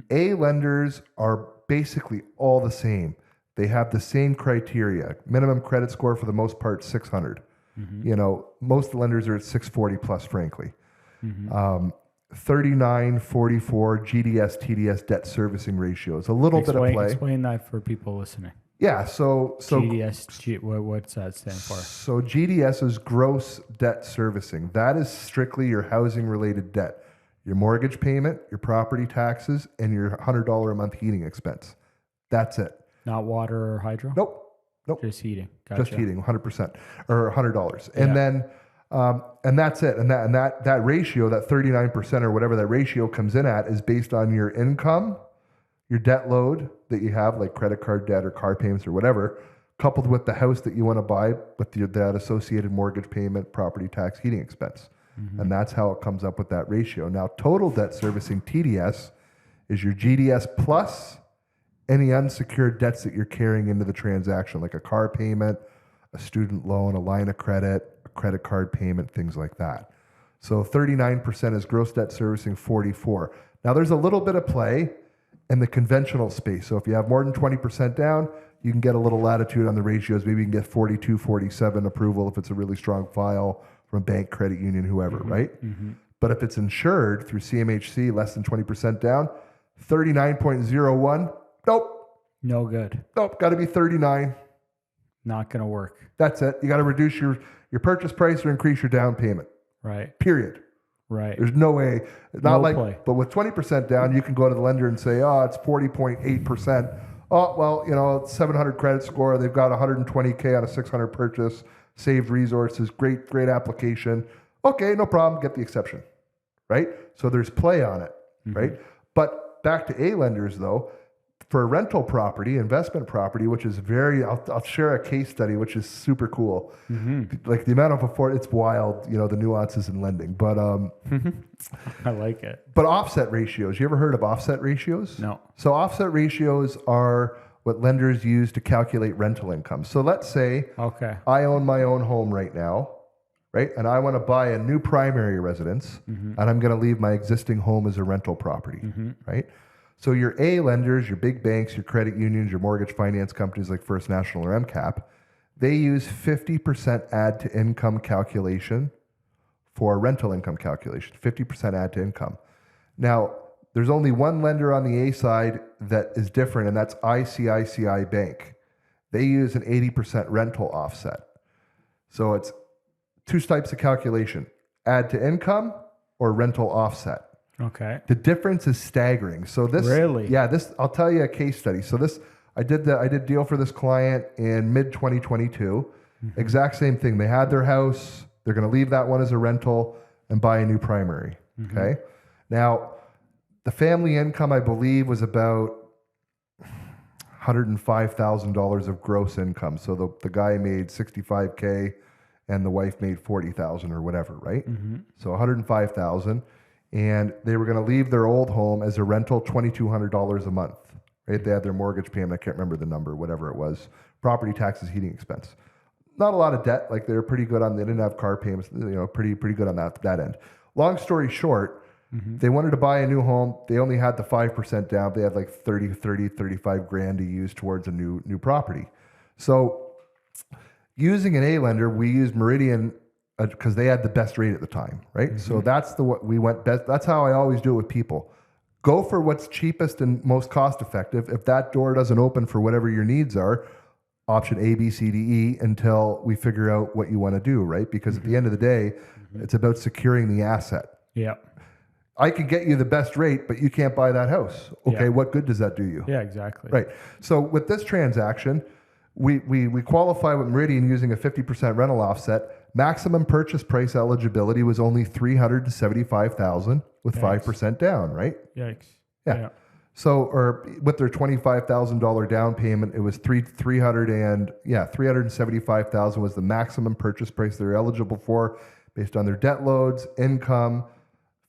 A lenders are basically all the same. They have the same criteria. Minimum credit score for the most part, 600. You know, most lenders are at 640 plus, frankly. 39, 44 GDS, TDS debt servicing ratios. A little bit of play. Explain that for people listening. Yeah, so GDS, what's that stand for? So GDS is gross debt servicing. That is strictly your housing related debt. Your mortgage payment, your property taxes, and your $100 a month heating expense. That's it. Not water or hydro? Nope. Just heating. Gotcha. Just heating, 100% or $100. And then, and that's it. And that ratio, that 39% or whatever that ratio comes in at, is based on your income, your debt load that you have, like credit card debt or car payments or whatever, coupled with the house that you want to buy with that associated mortgage payment, property tax, heating expense. And that's how it comes up with that ratio. Now, total debt servicing, TDS, is your GDS plus any unsecured debts that you're carrying into the transaction, like a car payment, a student loan, a line of credit, a credit card payment, things like that. So 39% is gross debt servicing, 44. Now, there's a little bit of play in the conventional space. So if you have more than 20% down, you can get a little latitude on the ratios. Maybe you can get 42, 47 approval if it's a really strong file from bank, credit union, whoever, right? But if it's insured through CMHC, less than 20% down, 39.01, nope. No good. Nope, got to be 39. Not going to work. That's it. You got to reduce your purchase price or increase your down payment. Right. Period. Right. There's no way. Not No play. But with 20% down, you can go to the lender and say, oh, it's 40.8%. Oh, well, you know, it's 700 credit score. They've got 120K on a 600 purchase, saved resources, great application. Okay, no problem. Get the exception, right? So there's play on it, right? But back to A lenders, though, for a rental property, investment property, which is I'll share a case study, which is super cool. Like the amount of it's wild, you know, the nuances in lending. But I like it. But offset ratios. You ever heard of offset ratios? No. So offset ratios are what lenders use to calculate rental income. So let's say I own my own home right now, right? And I want to buy a new primary residence, and I'm going to leave my existing home as a rental property, right? So your A lenders, your big banks, your credit unions, your mortgage finance companies like First National or MCAP, they use 50% add to income calculation for a rental income calculation, 50% add to income. Now, there's only one lender on the A side that is different, and that's ICICI Bank. They use an 80% rental offset. So it's two types of calculation, add to income or rental offset. Okay. The difference is staggering. So this, Really? yeah, this, I'll tell you a case study. So this, I did deal for this client in mid 2022. Exact same thing. They had their house. They're going to leave that one as a rental and buy a new primary. Okay. Now, the family income, I believe, was about $105,000 of gross income. So the guy made 65K and the wife made 40,000 or whatever, right? So 105,000, and they were going to leave their old home as a rental, $2,200 a month. Right? They had their mortgage payment. I can't remember the number, whatever it was. Property taxes, heating expense. Not a lot of debt. Like they were pretty good on. They didn't have car payments. Pretty good on that end. Long story short, they wanted to buy a new home. They only had the 5% down. They had like 35 grand to use towards a new property. So using an A lender, we used Meridian because they had the best rate at the time, right? So that's what we went best. That's how I always do it with people. Go for what's cheapest and most cost effective. If that door doesn't open for whatever your needs are, option A, B, C, D, E until we figure out what you want to do, right? Because at the end of the day, it's about securing the asset. Yeah. I can get you the best rate, but you can't buy that house. Okay, Yeah. what good does that do you? Yeah, exactly. Right. So with this transaction, we qualify with Meridian using a 50% rental offset. Maximum purchase price eligibility was only $375,000 with 5% down, right? Yikes. Yeah. So, or with their $25,000 down payment, it was $375,000 was the maximum purchase price they're eligible for based on their debt loads, income,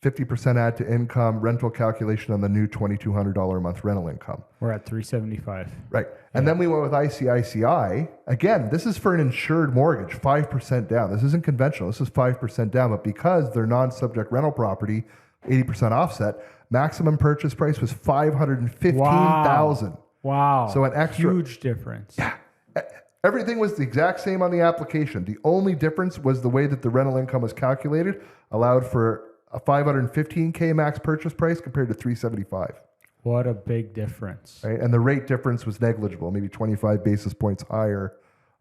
50% add to income, rental calculation on the new $2,200 a month rental income. We're at 375. Right. And then we went with ICICI. Again, this is for an insured mortgage, 5% down. This isn't conventional. This is 5% down. But because they're non-subject rental property, 80% offset, maximum purchase price was $515,000. Wow. So an extra huge difference. Yeah. Everything was the exact same on the application. The only difference was the way that the rental income was calculated, allowed for a $515K max purchase price compared to $375. What a big difference. Right? And the rate difference was negligible, maybe 25 basis points higher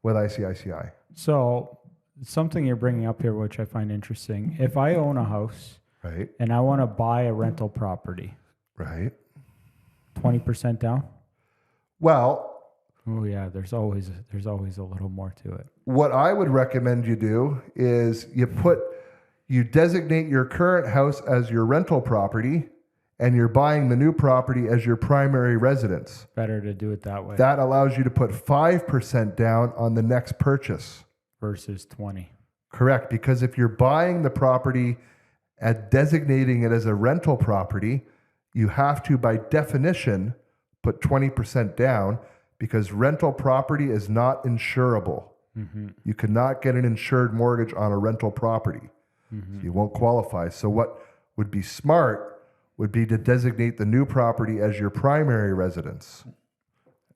with ICICI. So something you're bringing up here, which I find interesting. If I own a house Right. and I want to buy a rental property, Right. 20% down? Well, Oh yeah, there's always a little more to it. what I would recommend you do is you designate your current house as your rental property and you're buying the new property as your primary residence. Better to do it that way That allows you to put 5% down on the next purchase. versus 20. Correct, because if you're buying the property and designating it as a rental property, you have to, by definition, put 20% down because rental property is not insurable. You cannot get an insured mortgage on a rental property. So you won't qualify. So what would be smart would be to designate the new property as your primary residence.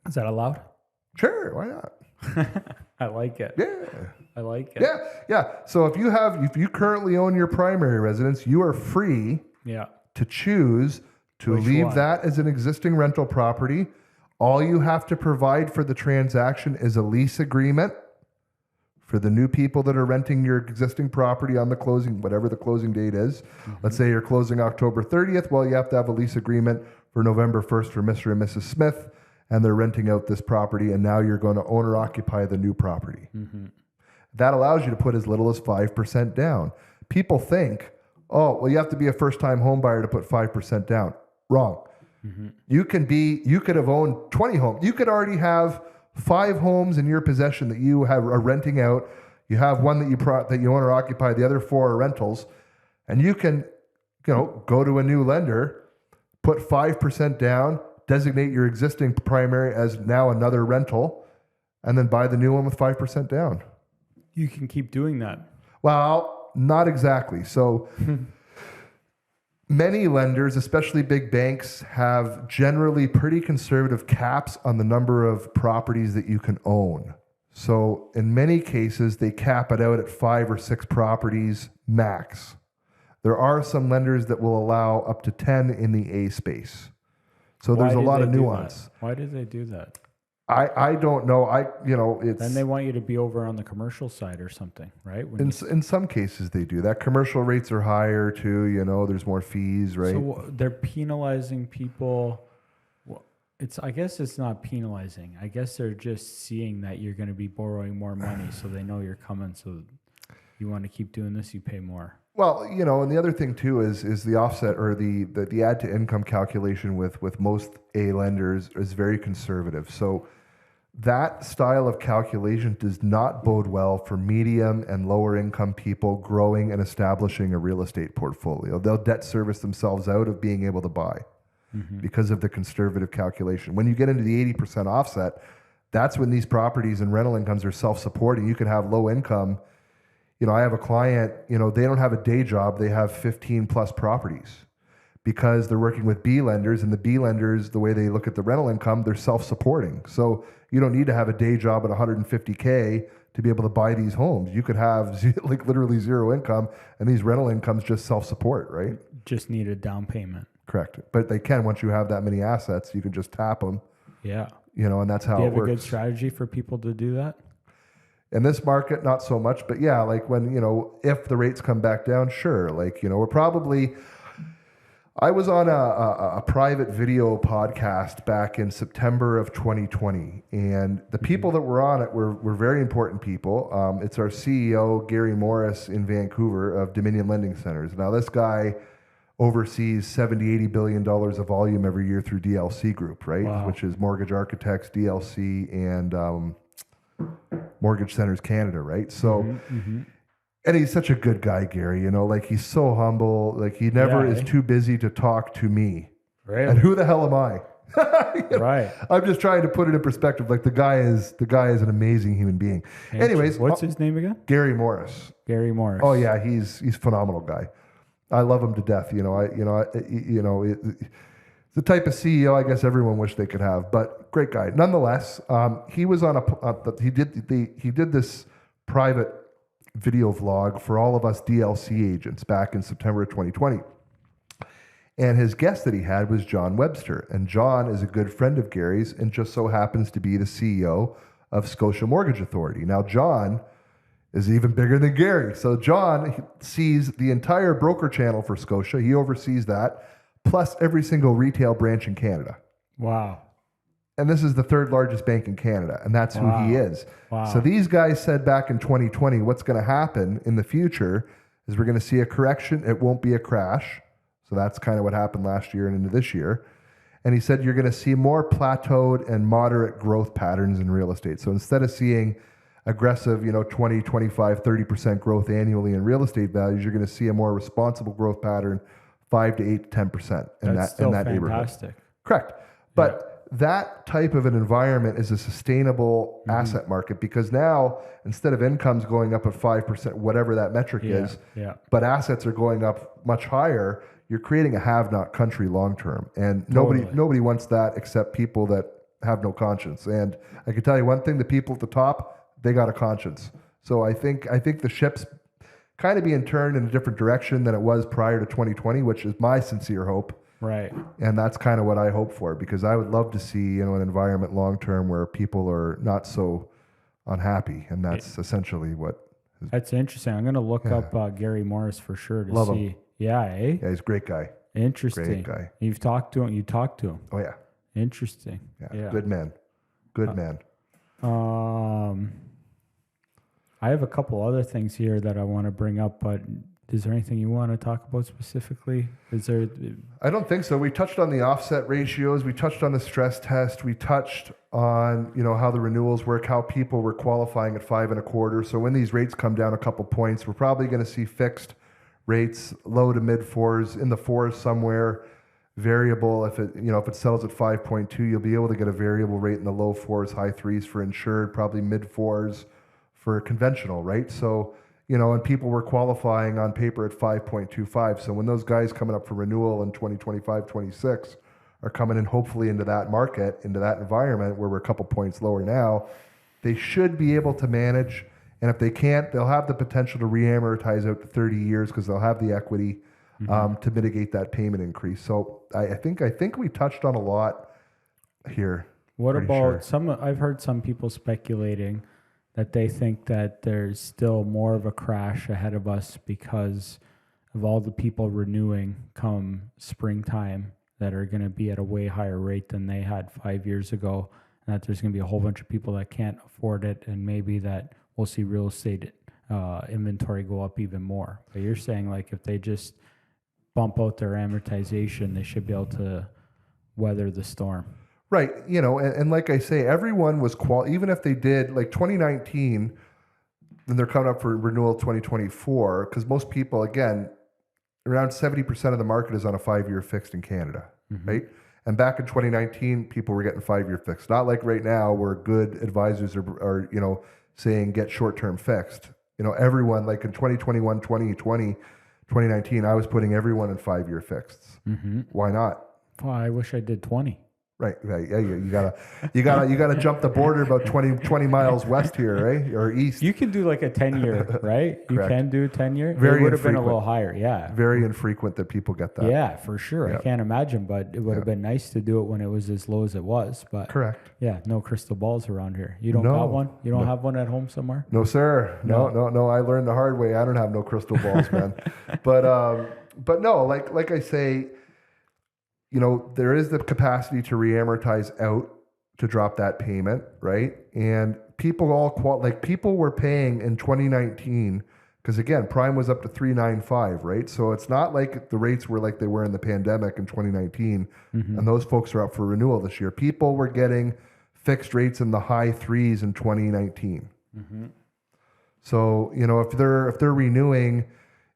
Is that allowed? Sure, why not? I like it. Yeah. I like it. Yeah. So if you currently own your primary residence, you are free Yeah. to choose to Which leave one? that as an existing rental property. All you have to provide for the transaction is a lease agreement for the new people that are renting your existing property on the closing, whatever the closing date is. Let's say you're closing October 30th. Well, you have to have a lease agreement for November 1st for Mr. and Mrs. Smith, and they're renting out this property, and now you're going to owner occupy the new property. That allows you to put as little as 5% down. People think, oh, well, you have to be a first-time home buyer to put 5% down. Wrong. You could have owned 20 homes. You could already have 5 homes in your possession that you are renting out. You have one that you owner occupy. The other 4 are rentals, and you can, go to a new lender, put 5% down, designate your existing primary as now another rental, and then buy the new one with 5% down. You can keep doing that. Well, not exactly. So many lenders, especially big banks, have generally pretty conservative caps on the number of properties that you can own. So in many cases, they cap it out at 5 or 6 properties max. There are some lenders that will allow up to 10 in the A space. So there's a lot of nuance. Why did they do that? I don't know. It's Then they want you to be over on the commercial side or something, right? When in some cases they do that. Commercial rates are higher too. There's more fees, right? So they're penalizing people. Well, I guess it's not penalizing. I guess they're just seeing that you're going to be borrowing more money, so they know you're coming. So you want to keep doing this, you pay more. Well, and the other thing too is the offset or the add to income calculation with most A lenders is very conservative. So that style of calculation does not bode well for medium and lower income people growing and establishing a real estate portfolio. They'll debt service themselves out of being able to buy because of the conservative calculation. When you get into the 80% offset, that's when these properties and rental incomes are self-supporting. You can have low income. I have a client, they don't have a day job. They have 15 plus properties because they're working with B lenders, and the B lenders, the way they look at the rental income, they're self-supporting. So you don't need to have a day job at $150K to be able to buy these homes. You could have like literally zero income, and these rental incomes just self-support, right? Just need a down payment. Correct. But they can, once you have that many assets, you can just tap them. Yeah. And that's how Do you it have works. a good strategy for people to do that? In this market, not so much, but yeah, like when, if the rates come back down, sure. Like, we're probably, I was on a private video podcast back in September of 2020, and the people that were on it were very important people. It's our CEO, Gary Morris in Vancouver of Dominion Lending Centers. Now, this guy oversees $70-80 billion of volume every year through DLC Group, right? Wow. Which is Mortgage Architects, DLC, and Mortgage Centers Canada, right? So, and he's such a good guy, Gary, like he's so humble, like he never is too busy to talk to me. Really? And who the hell am I? Right. I'm just trying to put it in perspective. Like the guy is an amazing human being. Anyways, what's his name again? Gary Morris. Gary Morris. Oh yeah, he's a phenomenal guy. I love him to death. It's the type of CEO I guess everyone wished they could have, but great guy. Nonetheless, he was on he did this private video vlog for all of us DLC agents back in September of 2020. And his guest that he had was John Webster. And John is a good friend of Gary's and just so happens to be the CEO of Scotia Mortgage Authority. Now, John is even bigger than Gary. So John sees the entire broker channel for Scotia. He oversees that, plus every single retail branch in Canada. Wow. And this is the third largest bank in Canada, and that's who he is. Wow. So these guys said back in 2020, what's going to happen in the future is we're going to see a correction. It won't be a crash. So that's kind of what happened last year and into this year. And he said you're going to see more plateaued and moderate growth patterns in real estate. So instead of seeing aggressive, 20, 25, 30% growth annually in real estate values, you're going to see a more responsible growth pattern, 5 to 8 to 10% in that neighborhood. Correct. But that type of an environment is a sustainable asset market because now instead of incomes going up at 5%, whatever that metric is, but assets are going up much higher, you're creating a have-not country long-term. And nobody wants that except people that have no conscience. And I can tell you one thing, the people at the top, they got a conscience. So I think the ship's kind of being turned in a different direction than it was prior to 2020, which is my sincere hope. Right. And that's kind of what I hope for, because I would love to see, an environment long-term where people are not so unhappy. And that's essentially what. That's interesting. I'm going to look up Gary Morris for sure to love see. Him. Yeah. Eh? Yeah. He's a great guy. Interesting. Great guy. You've talked to him. You talked to him. Oh yeah. Interesting. Yeah. Good man. Good man. I have a couple other things here that I want to bring up, but is there anything you want to talk about specifically? I don't think so. We touched on the offset ratios. We touched on the stress test. We touched on, how the renewals work, how people were qualifying at 5.25. So when these rates come down a couple points, we're probably going to see fixed rates, low to mid fours, in the fours somewhere. Variable, if it sells at 5.2, you'll be able to get a variable rate in the low fours, high threes for insured, probably mid fours for conventional, right? So, and people were qualifying on paper at 5.25. So when those guys coming up for renewal in 2025, 26 are coming in hopefully into that market, into that environment where we're a couple points lower now, they should be able to manage. And if they can't, they'll have the potential to re-amortize out to 30 years because they'll have the equity to mitigate that payment increase. So I think we touched on a lot here. What Pretty about sure. I've heard some people speculating that they think that there's still more of a crash ahead of us because of all the people renewing come springtime that are going to be at a way higher rate than they had 5 years ago, and that there's going to be a whole bunch of people that can't afford it, and maybe that we'll see real estate inventory go up even more. But you're saying like if they just bump out their amortization, they should be able to weather the storm. Right. You know, and like I say, everyone was even if they did like 2019, and they're coming up for renewal 2024, because most people, again, around 70% of the market is on a 5-year fixed in Canada, right? And back in 2019, people were getting 5-year fixed. Not like right now where good advisors are you know, saying get short-term fixed. You know, everyone, like in 2021, 2020, 2019, I was putting everyone in 5-year fixeds. Why not? Well, I wish I did 20. Right. Yeah. You gotta jump the border about 20 miles west here, right? Or east. You can do like a 10-year, right? You Correct. can do 10-year. Very It would have been a infrequent. little higher. Yeah. Very infrequent that people get that. Yeah, for sure. Yeah. I can't imagine, but it would have been nice to do it when it was as low as it was. But Correct. yeah, no crystal balls around here. You don't No. got one? You don't have one at home somewhere? No, sir. No. I learned the hard way. I don't have no crystal balls, man. But no, like I say, you know, there is the capacity to reamortize out to drop that payment, right? And people people were paying in 2019 because again, prime was up to 395, right? So it's not like the rates were like they were in the pandemic in 2019, and those folks are up for renewal this year. People were getting fixed rates in the high threes in 2019. So, you know, if they're renewing,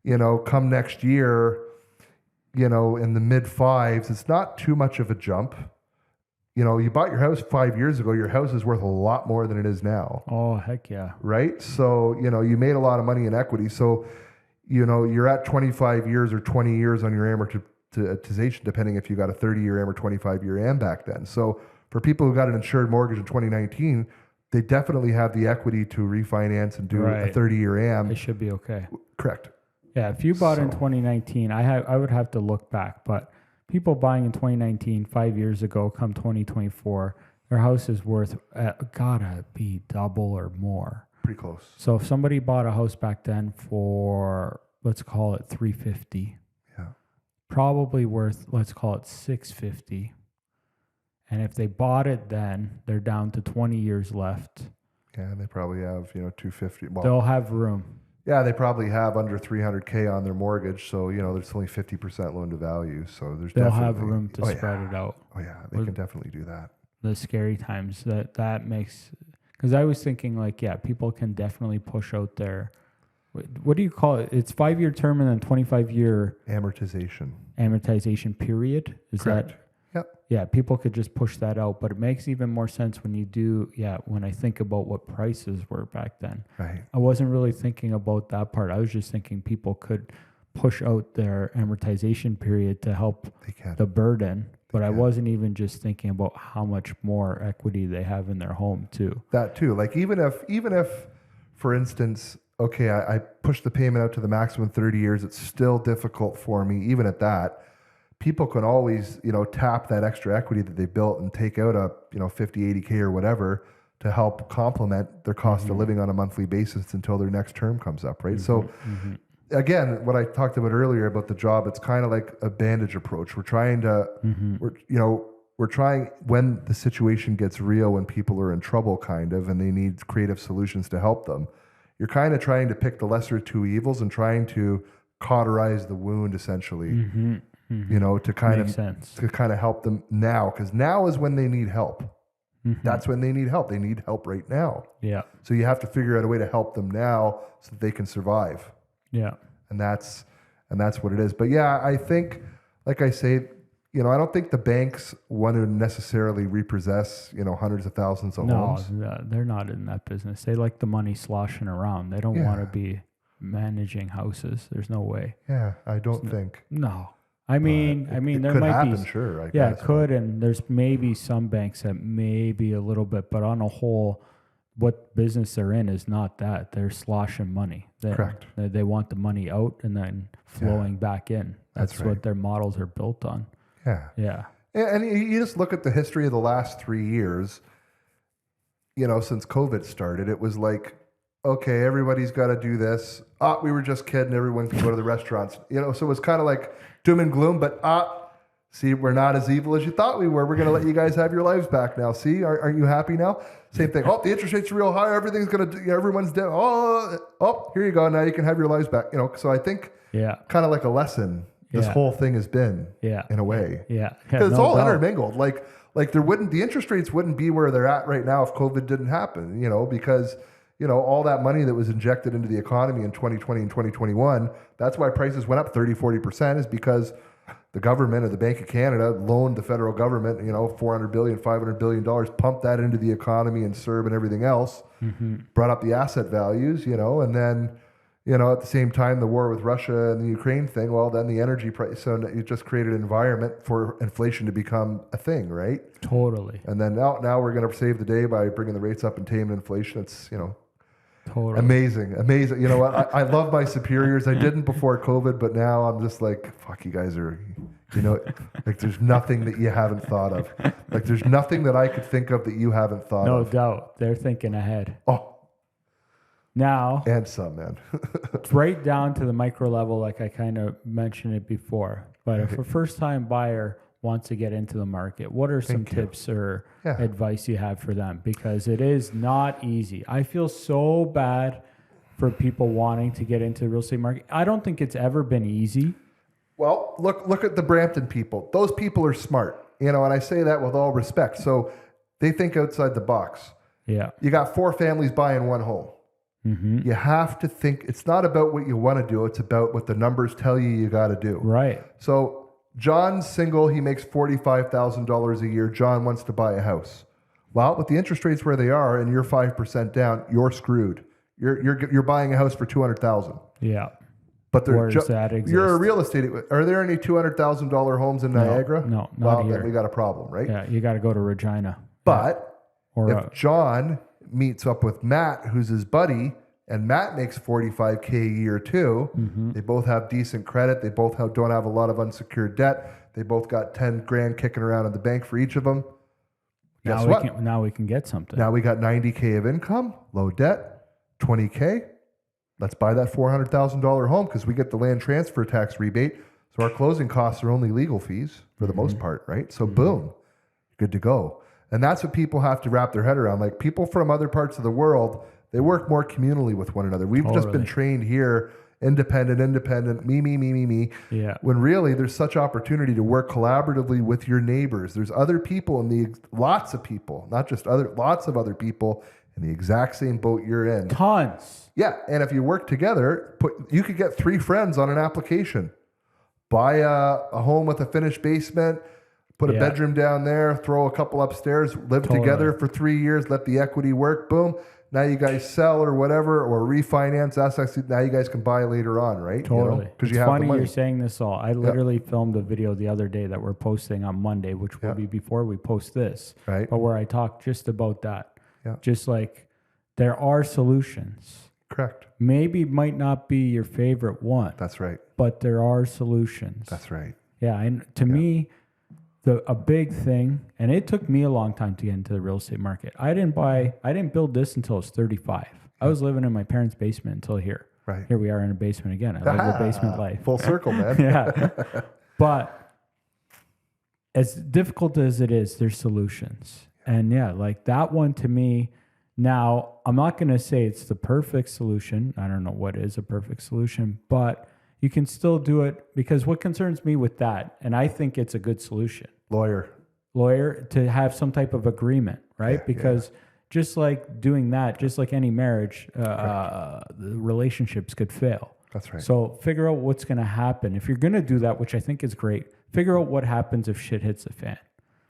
you know, come next year, you know, in the mid fives, it's not too much of a jump. You know, you bought your house 5 years ago, your house is worth a lot more than it is now. Oh, heck yeah. Right? So, you know, you made a lot of money in equity. So, you know, you're at 25 years or 20 years on your amortization, depending if you got a 30-year AM or 25-year AM back then. So for people who got an insured mortgage in 2019, they definitely have the equity to refinance and do a 30-year AM. It should be okay. Correct. Yeah, if you bought in 2019, I would have to look back, but people buying in 2019, 5 years ago, come 2024, their house is worth gotta be double or more. Pretty close. So if somebody bought a house back then for, let's call it 350, Yeah. probably worth, let's call it 650. And if they bought it then, they're down to 20 years left. Yeah, and they probably have, you know, 250. Well, They'll have room. yeah, they probably have under 300K on their mortgage, so you know there's only 50% loan to value. So They'll have room to spread it out. Oh yeah, they can definitely do that. The scary times that makes, because I was thinking like, yeah, people can definitely push out their, what do you call it? It's 5-year term and then 25-year amortization period. Is Correct. that? Yep. Yeah, people could just push that out, but it makes even more sense when you do. Yeah, when I think about what prices were back then. Right. I wasn't really thinking about that part. I was just thinking people could push out their amortization period to help the burden. But I wasn't even just thinking about how much more equity they have in their home too. That too. Like even if, for instance, okay, I push the payment out to the maximum 30 years, it's still difficult for me. Even at that, people can always, you know, tap that extra equity that they built and take out a, you know, 50, 80K or whatever to help complement their cost of living on a monthly basis until their next term comes up, right? So again, what I talked about earlier about the job, it's kind of like a bandage approach. We're trying to, we're trying when the situation gets real, when people are in trouble kind of, and they need creative solutions to help them. You're kind of trying to pick the lesser of two evils and trying to cauterize the wound essentially. You know, to kind of help them now, because now is when they need help. That's when they need help. They need help right now. Yeah. So you have to figure out a way to help them now so that they can survive. Yeah. And that's what it is. But yeah, I think, like I say, you know, I don't think the banks want to necessarily repossess, you know, hundreds of thousands of homes. No, they're not in that business. They like the money sloshing around. They don't want to be managing houses. There's no way. Yeah, I don't think. No. I mean, there could might happen, be. sure. I Yeah, guess. it could, and there's maybe some banks that maybe a little bit, but on a whole, what business they're in is not that. They're sloshing money. Correct. They want the money out and then flowing back in. That's right. what their models are built on. Yeah. Yeah. And you just look at the history of the last 3 years, since COVID started, it was like, okay, everybody's got to do this. We were just kidding. Everyone can go to the restaurants. So it was kind of like doom and gloom, but see, we're not as evil as you thought we were. We're going to let you guys have your lives back now. See, aren't you happy now? Same thing. The interest rates are real high. Everything's going to, everyone's dead. Here you go. Now you can have your lives back. So I think kind of like a lesson this whole thing has been in a way. Yeah. Because it's all intermingled. Like the interest rates wouldn't be where they're at right now if COVID didn't happen, because all that money that was injected into the economy in 2020 and 2021, that's why prices went up 30-40%, is because the government or the Bank of Canada loaned the federal government, $400 billion, $500 billion, pumped that into the economy and CERB and everything else, brought up the asset values, and then, at the same time, the war with Russia and the Ukraine thing, well, then the energy price, so it just created an environment for inflation to become a thing, right? Totally. And then now we're going to save the day by bringing the rates up and taming inflation. It's, totally amazing. You know what? I love my superiors. I didn't before COVID, but now I'm just like, fuck, you guys are, like there's nothing that you haven't thought of. Like there's nothing that I could think of that you haven't thought of. No doubt. They're thinking ahead. Oh. Now. And some, man. Right down to the micro level, like I kind of mentioned it before. But if a first-time buyer wants to get into the market, what are some tips or advice you have for them? Because it is not easy. I feel so bad for people wanting to get into the real estate market. I don't think it's ever been easy. Well, look at the Brampton people. Those people are smart, and I say that with all respect. So they think outside the box. Yeah. You got 4 families buying one home. Mm-hmm. You have to think, it's not about what you want to do. It's about what the numbers tell you got to do. Right. So John's single. He makes $45,000 a year. John wants to buy a house. Well, with the interest rates where they are and you're 5% down, you're screwed. You're buying a house for $200,000. Yeah. But where does that exist? You're a real estate. Are there any $200,000 homes in Niagara? No, not here. Then we got a problem, right? Yeah, you got to go to Regina. But if John meets up with Matt, who's his buddy, and Matt makes $45K a year too, they both have decent credit. They both don't have a lot of unsecured debt. They both got 10 grand kicking around in the bank for each of them. Guess what? Now we can get something. Now we got 90K of income, low debt, 20K. Let's buy that $400,000 home because we get the land transfer tax rebate. So our closing costs are only legal fees for the most part, right? So boom, good to go. And that's what people have to wrap their head around. Like people from other parts of the world, they work more communally with one another. We've just been trained here, independent, me. Yeah. When really there's such opportunity to work collaboratively with your neighbors. There's other people lots of people, not just lots of other people in the exact same boat you're in. Tons. Yeah. And if you work together, you could get 3 friends on an application. Buy a home with a finished basement, put a bedroom down there, throw a couple upstairs, live together for 3 years, let the equity work, boom. Now you guys sell or whatever, or refinance. Now you guys can buy later on, right? Totally. Because you have funny the money. You're saying this all. I literally filmed a video the other day that we're posting on Monday, which will be before we post this. Right. But where I talk just about that. Yeah. Just like there are solutions. Correct. Maybe might not be your favorite one. That's right. But there are solutions. That's right. Yeah. And to me, a big thing, and it took me a long time to get into the real estate market. I didn't build this until I was 35. I was living in my parents' basement until here. Right. Here we are in a basement again. I live the basement life. Full circle, man. Yeah. But as difficult as it is, there's solutions. And like that one to me, now I'm not going to say it's the perfect solution. I don't know what is a perfect solution, but you can still do it, because what concerns me with that, and I think it's a good solution. Lawyer to have some type of agreement, right? Yeah, because just like doing that, just like any marriage, the relationships could fail. That's right. So figure out what's going to happen. If you're going to do that, which I think is great, figure out what happens if shit hits the fan.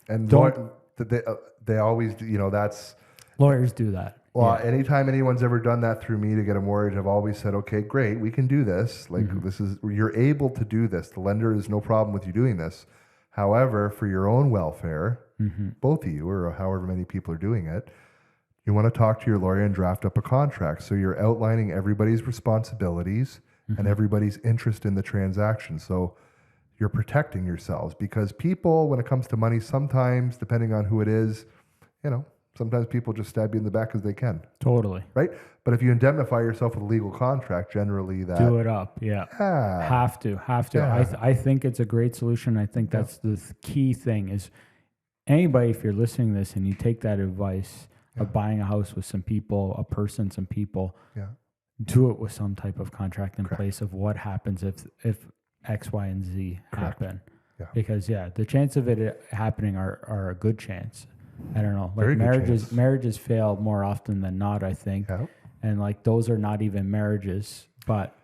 And they always do, that's... Lawyers do that. Well, anytime anyone's ever done that through me to get a mortgage, I've always said, okay, great, we can do this. Like you're able to do this. The lender has no problem with you doing this. However, for your own welfare, both of you or however many people are doing it, you want to talk to your lawyer and draft up a contract. So you're outlining everybody's responsibilities and everybody's interest in the transaction. So, you're protecting yourselves, because people, when it comes to money, sometimes, depending on who it is, sometimes people just stab you in the back as they can, Totally. right? But if you indemnify yourself with a legal contract, generally that Do it up. Yeah. yeah, Have to. Yeah. I think it's a great solution. I think that's the key thing is anybody, if you're listening to this and you take that advice of buying a house with some people, some people, yeah, do it with some type of contract in place of what happens if X, Y, and Z happen. Yeah. Because the chance of it happening are a good chance. I don't know. Like Very good chance. marriages fail more often than not, I think. Yeah. And like those are not even marriages, but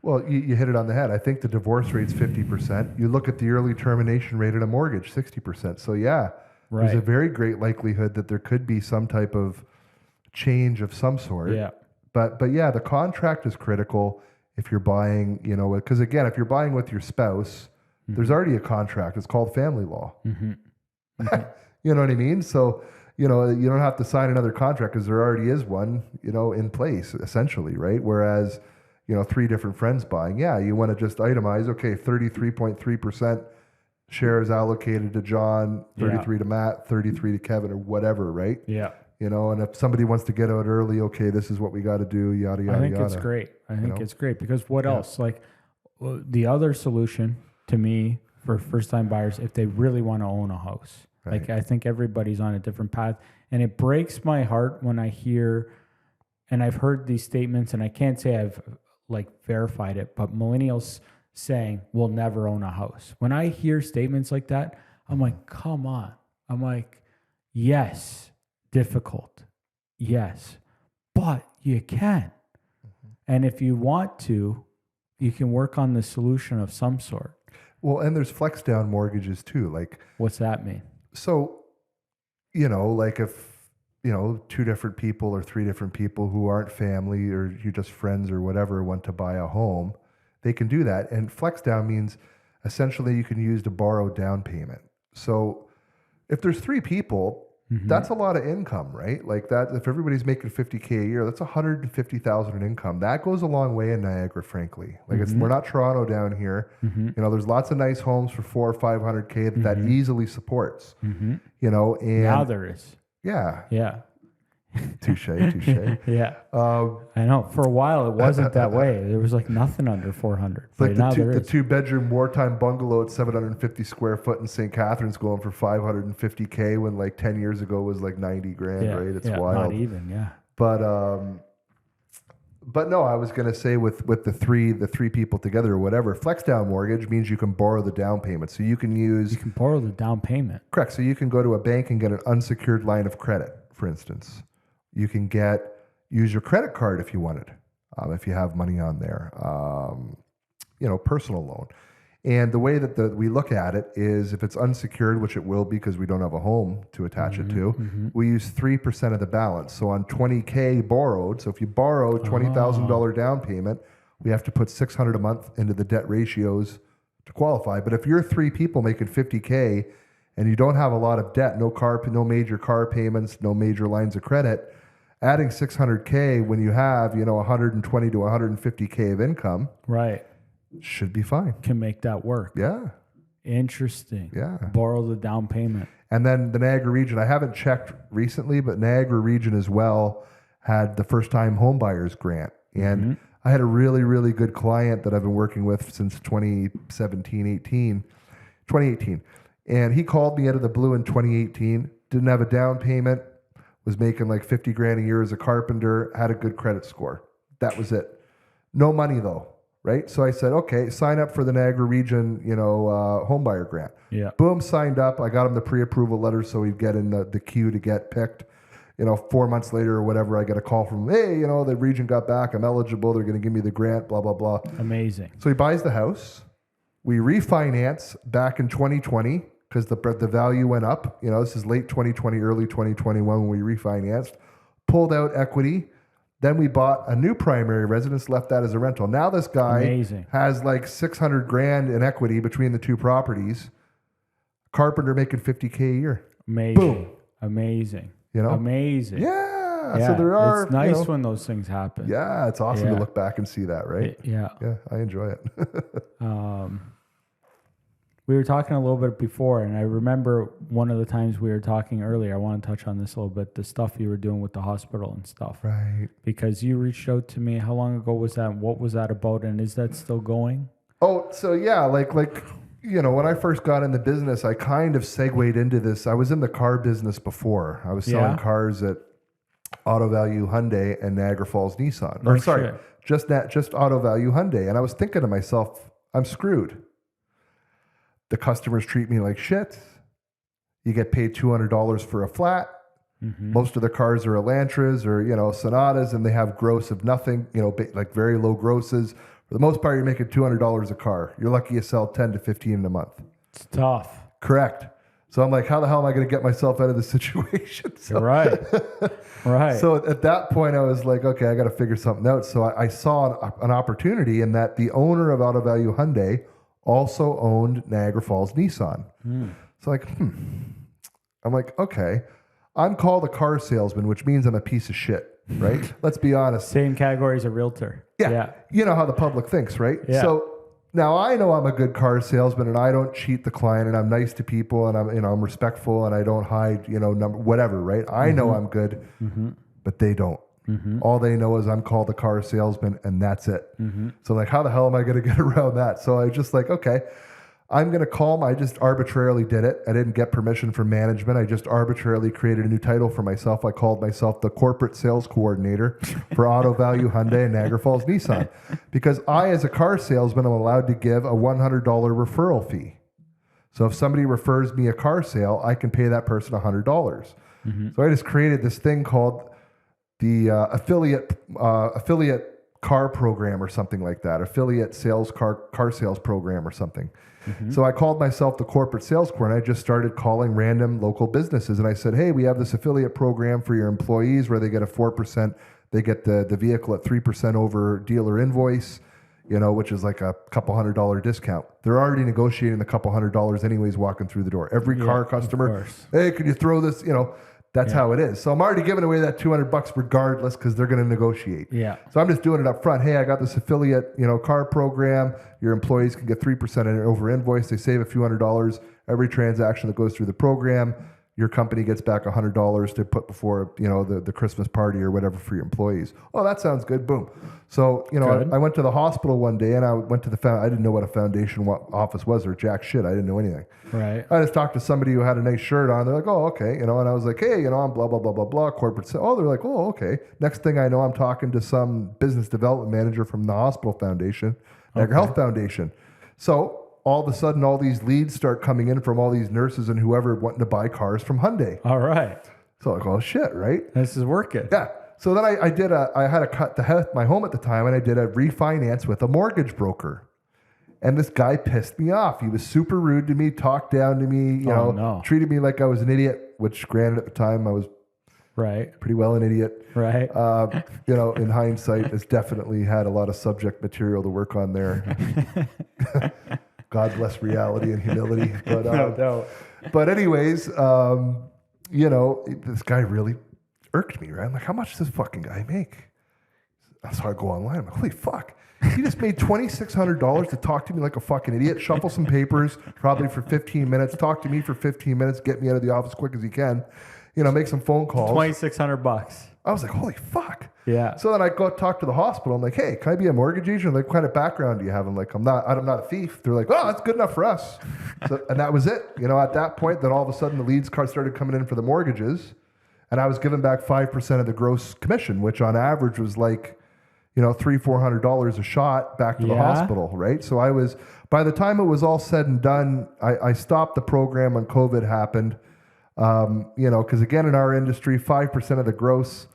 Well, you hit it on the head. I think the divorce rate's 50%. You look at the early termination rate at a mortgage, 60%. So there's a very great likelihood that there could be some type of change of some sort. yeah. But the contract is critical if you're buying, because again, if you're buying with your spouse, there's already a contract. It's called family law. Mm-hmm. You know what I mean? So, you don't have to sign another contract because there already is one, in place essentially, right? Whereas, 3 different friends buying, you want to just itemize, okay, 33.3% shares allocated to John, 33 to Matt, 33 to Kevin, or whatever, right? Yeah. And if somebody wants to get out early, okay, this is what we got to do, yada, yada, I think yada. it's great. I think it's great because what else? Like the other solution to me for first-time buyers, if they really want to own a house, like I think everybody's on a different path, and it breaks my heart when I hear, and I've heard these statements, and I can't say I've like verified it, but millennials saying we'll never own a house. When I hear statements like that, I'm like, come on. I'm like, yes, difficult. Yes, but you can. And if you want to, you can work on the solution of some sort. Well, and there's flex down mortgages too. Like, What's that mean? so, like if, 2 different people or 3 different people who aren't family or you're just friends or whatever want to buy a home, they can do that. And flex down means essentially you can use to borrow down payment. So if there's 3 people, that's a lot of income, right? Like that, if everybody's making $50K a year, that's $150,000 in income. That goes a long way in Niagara, frankly. Like we're not Toronto down here. There's lots of nice homes for $400,000 or $500K that easily supports. And Now there is. yeah, Yeah. touche. Yeah. I know. For a while, it wasn't that way. There was like nothing under 400. It's like now the there is. 2-bedroom wartime bungalow at 750 square foot in St. Catharines going for $550K when like 10 years ago was like 90 grand, Yeah, right? It's yeah, wild. Not even, yeah. But no, I was going to say with the three people together or whatever, flex down mortgage means you can borrow the down payment. So you can use, You can borrow the down payment. correct. So you can go to a bank and get an unsecured line of credit, for instance. You can use your credit card if you wanted, if you have money on there, personal loan. And the way that we look at it is if it's unsecured, which it will be because we don't have a home to attach it to, we use 3% of the balance. So on $20K borrowed, so if you borrow $20,000 down payment, we have to put $600 a month into the debt ratios to qualify. But if you're 3 people making $50K and you don't have a lot of debt, no major car payments, no major lines of credit, adding $600K when you have, $120 to $150K of income, Right. should be fine. Can make that work. Yeah. Interesting. Yeah. Borrow the down payment. And then the Niagara region, I haven't checked recently, but Niagara region as well had the first time home buyers grant. And I had a really, really good client that I've been working with since 2018. And he called me out of the blue in 2018, didn't have a down payment, was making like 50 grand a year as a carpenter, had a good credit score. That was it. No money though, right? So I said, okay, sign up for the Niagara region, home buyer grant. Yeah. Boom, signed up. I got him the pre-approval letter so he'd get in the queue to get picked. 4 months later or whatever, I get a call from him, hey, the region got back. I'm eligible. They're going to give me the grant, blah, blah, blah. Amazing. So he buys the house. We refinance back in 2020 because the value went up. This is late 2020, early 2021 when we refinanced. Pulled out equity. Then we bought a new primary residence, left that as a rental. Now this guy has like 600 grand in equity between the 2 properties. Carpenter making $50K a year. Amazing. Boom. Amazing. Yeah. Amazing. Yeah. So there are. It's nice when those things happen. Yeah, it's awesome to Yeah. look back and see that, right? Yeah. Yeah, I enjoy it. we were talking a little bit before, and I remember one of the times we were talking earlier. I want to touch on this a little bit, the stuff you were doing with the hospital and stuff. Right. Because you reached out to me. How long ago was that? What was that about? And is that still going? Oh, so yeah, like when I first got in the business, I kind of segued into this. I was in the car business before. I was selling cars at Auto Value Hyundai and Niagara Falls Nissan. No shit. Just Auto Value Hyundai. And I was thinking to myself, I'm screwed. The customers treat me like shit. You get paid $200 for a flat. Mm-hmm. Most of the cars are Elantras or, Sonatas, and they have gross of nothing, like very low grosses. For the most part, you're making $200 a car. You're lucky you sell 10 to 15 in a month. It's tough. Correct. So I'm like, how the hell am I going to get myself out of this situation? So, right. So at that point, I was like, okay, I got to figure something out. So I saw an opportunity in that the owner of Auto Value Hyundai also owned Niagara Falls Nissan. So I'm like, okay, I'm called a car salesman, which means I'm a piece of shit, right? Let's be honest. Same category as a realtor. Yeah. You know how the public thinks, right? Yeah. So now I know I'm a good car salesman and I don't cheat the client and I'm nice to people and I'm respectful and I don't hide, whatever, right? I know I'm good, but they don't. All they know is I'm called a car salesman and that's it. So like, how the hell am I going to get around that? So I just like, okay, I'm going to call them. I just arbitrarily did it. I didn't get permission from management. I just arbitrarily created a new title for myself. I called myself the corporate sales coordinator for Auto Value Hyundai and Niagara Falls Nissan because I, as a car salesman, am allowed to give a $100 referral fee. So if somebody refers me a car sale, I can pay that person $100. So I just created this thing called the affiliate car program or something like that, affiliate sales car sales program or something. So I called myself the corporate sales coordinator. And I just started calling random local businesses. And I said, hey, we have this affiliate program for your employees where they get a 4%, they get the vehicle at 3% over dealer invoice, which is like a couple $100 discount. They're already negotiating the couple $100 anyways walking through the door. Every car customer, hey, could you throw this, That's how it is. So I'm already giving away that $200 regardless because they're going to negotiate. Yeah. So I'm just doing it up front. Hey, I got this affiliate, car program. Your employees can get 3% over invoice. They save a few $100 every transaction that goes through the program. Your company gets back $100 to put before, the Christmas party or whatever for your employees. Oh, that sounds good. Boom. So, I went to the hospital one day and I went to I didn't know what a foundation office was or jack shit. I didn't know anything. Right. I just talked to somebody who had a nice shirt on. They're like, oh, okay. And I was like, hey, I'm blah, blah, blah, blah, blah, corporate. Oh, they're like, oh, okay. Next thing I know, I'm talking to some business development manager from the hospital foundation, Niagara Health Foundation. So all of a sudden, all these leads start coming in from all these nurses and whoever wanting to buy cars from Hyundai. All right. So I'm like, oh, shit, right? This is working. Yeah. So then I had to cut my home at the time and I did a refinance with a mortgage broker. And this guy pissed me off. He was super rude to me, talked down to me, treated me like I was an idiot, which granted at the time I was pretty well an idiot. Right. In hindsight, has definitely had a lot of subject material to work on there. God bless reality and humility. But, no doubt. But anyways, this guy really irked me, right? I'm like, how much does this fucking guy make? So I go online. I'm like, holy fuck. He just made $2,600 to talk to me like a fucking idiot, shuffle some papers, probably for 15 minutes, talk to me for 15 minutes, get me out of the office quick as he can, make some phone calls. $2,600. I was like, holy fuck. Yeah. So then I go talk to the hospital. I'm like, hey, can I be a mortgage agent? Like, what kind of background do you have? I'm like, I'm not a thief. They're like, oh, that's good enough for us. And that was it. At that point, then all of a sudden the leads started coming in for the mortgages. And I was giving back 5% of the gross commission, which on average was like, $300-$400 a shot back to the hospital, right? So by the time it was all said and done, I stopped the program when COVID happened. Because again, in our industry, 5% of the gross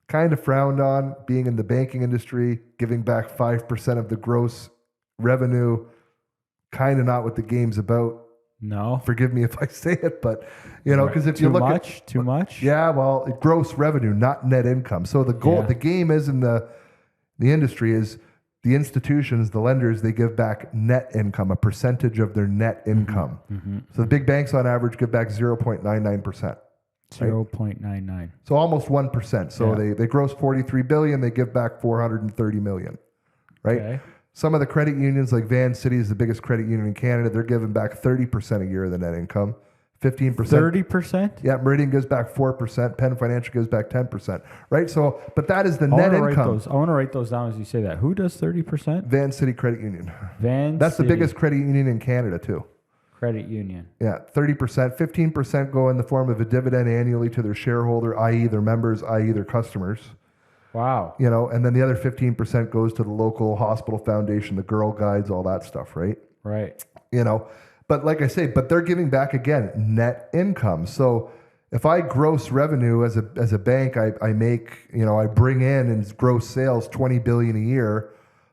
kind of frowned on. Being in the banking industry, giving back 5% of the gross revenue, kind of not what the game's about. No. Forgive me if I say it, but because if you look at too much. Yeah, well, gross revenue, not net income. So the goal, the game is in the industry is the institutions, the lenders, they give back net income, a percentage of their net income. So the big banks on average give back 0.99%. 0.99. So almost 1%. So they gross $43 billion, they give back $430 million. Right? Okay. Some of the credit unions, like Van City is the biggest credit union in Canada, they're giving back 30% a year of the net income. 15%. 30%? Yeah, Meridian gives back 4%. Penn Financial gives back 10%. Right? So, but that is the I net wanna income. I want to write those down as you say that. Who does 30%? Van City Credit Union. That's the biggest credit union in Canada too. credit union. Yeah, 30%. 15% go in the form of a dividend annually to their shareholder, i.e. their members, i.e. their customers. Wow. You know, and then the other 15% goes to the local hospital foundation, the Girl Guides, all that stuff, right? Right. You know, but like I say, but they're giving back again net income. So if I gross revenue as a bank, I make, you know, I bring in and gross sales 20 billion a year,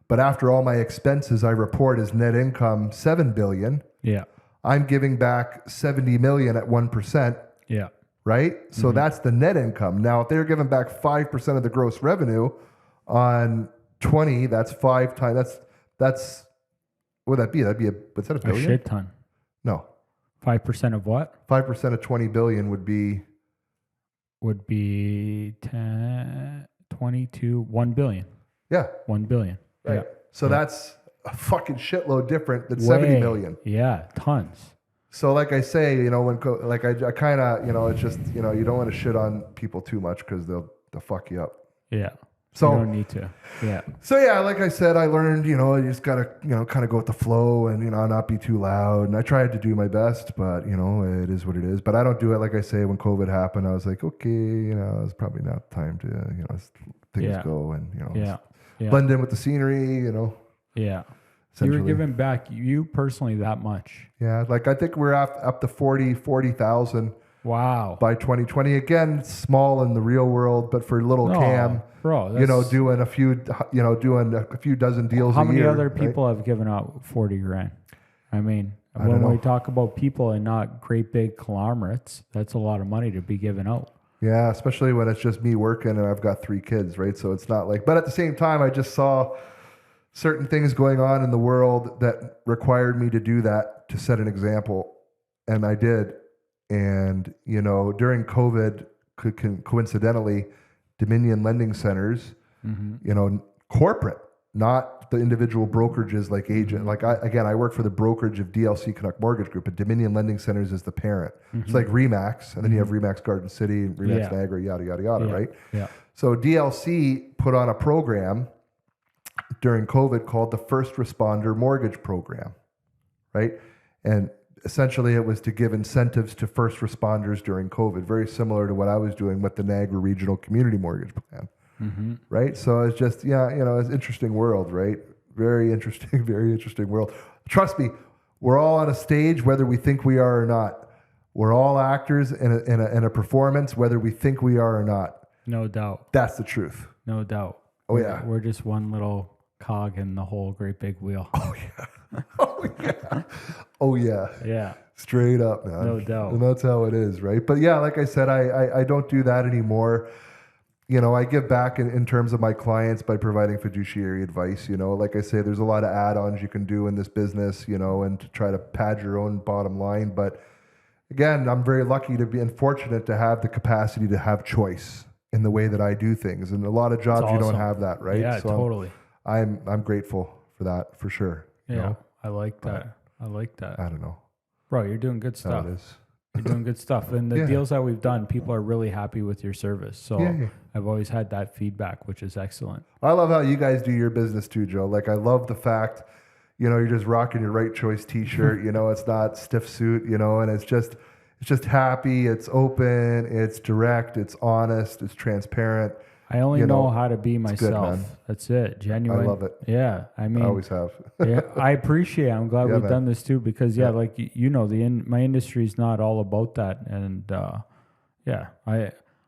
but after all my expenses, I report as net income 7 billion. Yeah. I'm giving back 70 million at 1%. Yeah. Right? So that's the net income. Now, if they're giving back 5% of the gross revenue on 20, that's 5 times, that's what would that be? That'd be what's that, a A billion? shit ton. No. 5% of what? 5% of 20 billion would be, Would be 10, 22, 1 billion. yeah. 1 billion. Right. Yeah. So that's a fucking shitload different than 70 Way. million. Yeah. Tons. So like I say, you know, when I kind of, you know, it's just, you know, you don't want to shit on people too much because they'll fuck you up. Yeah. So you don't need to. Yeah. So yeah, like I said, I learned, you know, you just gotta, you know, kind of go with the flow and, you know, not be too loud. And I tried to do my best, but you know, it is what it is. But I don't do it, like I say, when COVID happened, I was like, okay, you know, it's probably not time to, you know, things Yeah. go and, you know, Yeah. blend in with the scenery, you know. Yeah. You were essentially. giving back, you personally, that much. Yeah, like I think we're up to 40,000 Wow. by 2020. Again, small in the real world, but for little No, Cam, bro, you know, that's- doing a few dozen deals How a many year. other right? people have given out 40 grand? I mean, I when don't we know. talk about people and not great big conglomerates, that's a lot of money to be given out. Yeah, especially when it's just me working and I've got 3 kids, right? So it's not like, but at the same time, I just saw certain things going on in the world that required me to do that to set an example. And I did. And, you know, during COVID, coincidentally, Dominion Lending Centers, you know, corporate, not the individual brokerages like agent. Like I work for the brokerage of DLC Canuck Mortgage Group, but Dominion Lending Centers is the parent. It's like Remax, and then you have Remax Garden City and Remax Yeah. Niagara, yada, yada, yada, Yeah. right? Yeah. So DLC put on a program during COVID called the First Responder Mortgage Program, right? And essentially it was to give incentives to first responders during COVID, very similar to what I was doing with the Niagara Regional Community Mortgage Plan, right? So it's just, yeah, you know, it's an interesting world, right? Very interesting, very interesting world. Trust me, we're all on a stage, whether we think we are or not. We're all actors in a performance, whether we think we are or not. No doubt. That's the truth. No doubt. Oh, yeah. We're just one little cog in the whole great big wheel. Oh yeah. Oh yeah. Yeah. Straight up, man. No doubt. And that's how it is, right? But yeah, like I said, I don't do that anymore. You know, I give back in terms of my clients by providing fiduciary advice. You know, like I say, there's a lot of add-ons you can do in this business, you know, and to try to pad your own bottom line. But again, I'm very lucky to be and fortunate to have the capacity to have choice in the way that I do things. And a lot of jobs you don't awesome. have that, right? Yeah, So totally. I'm grateful for that, for sure. Yeah. You know? I like that. I like that. I don't know Bro, you're doing good how stuff. it is. You're doing good stuff. And the Yeah. deals that we've done, people are really happy with your service. So Yeah. I've always had that feedback, which is excellent. I love how you guys do your business too, Joe. Like I love the fact, you know, you're just rocking your Right Choice T-shirt. You know, it's not stiff suit. You know, and it's just happy. It's open. It's direct. It's honest. It's transparent. I only You know know, how to be good, myself. man. That's it. Genuine. I love it. Yeah. I mean, I always have. yeah, I appreciate it. I'm glad Yeah, we've man. done this too, because Yeah. like you know, my industry is not all about that. And yeah,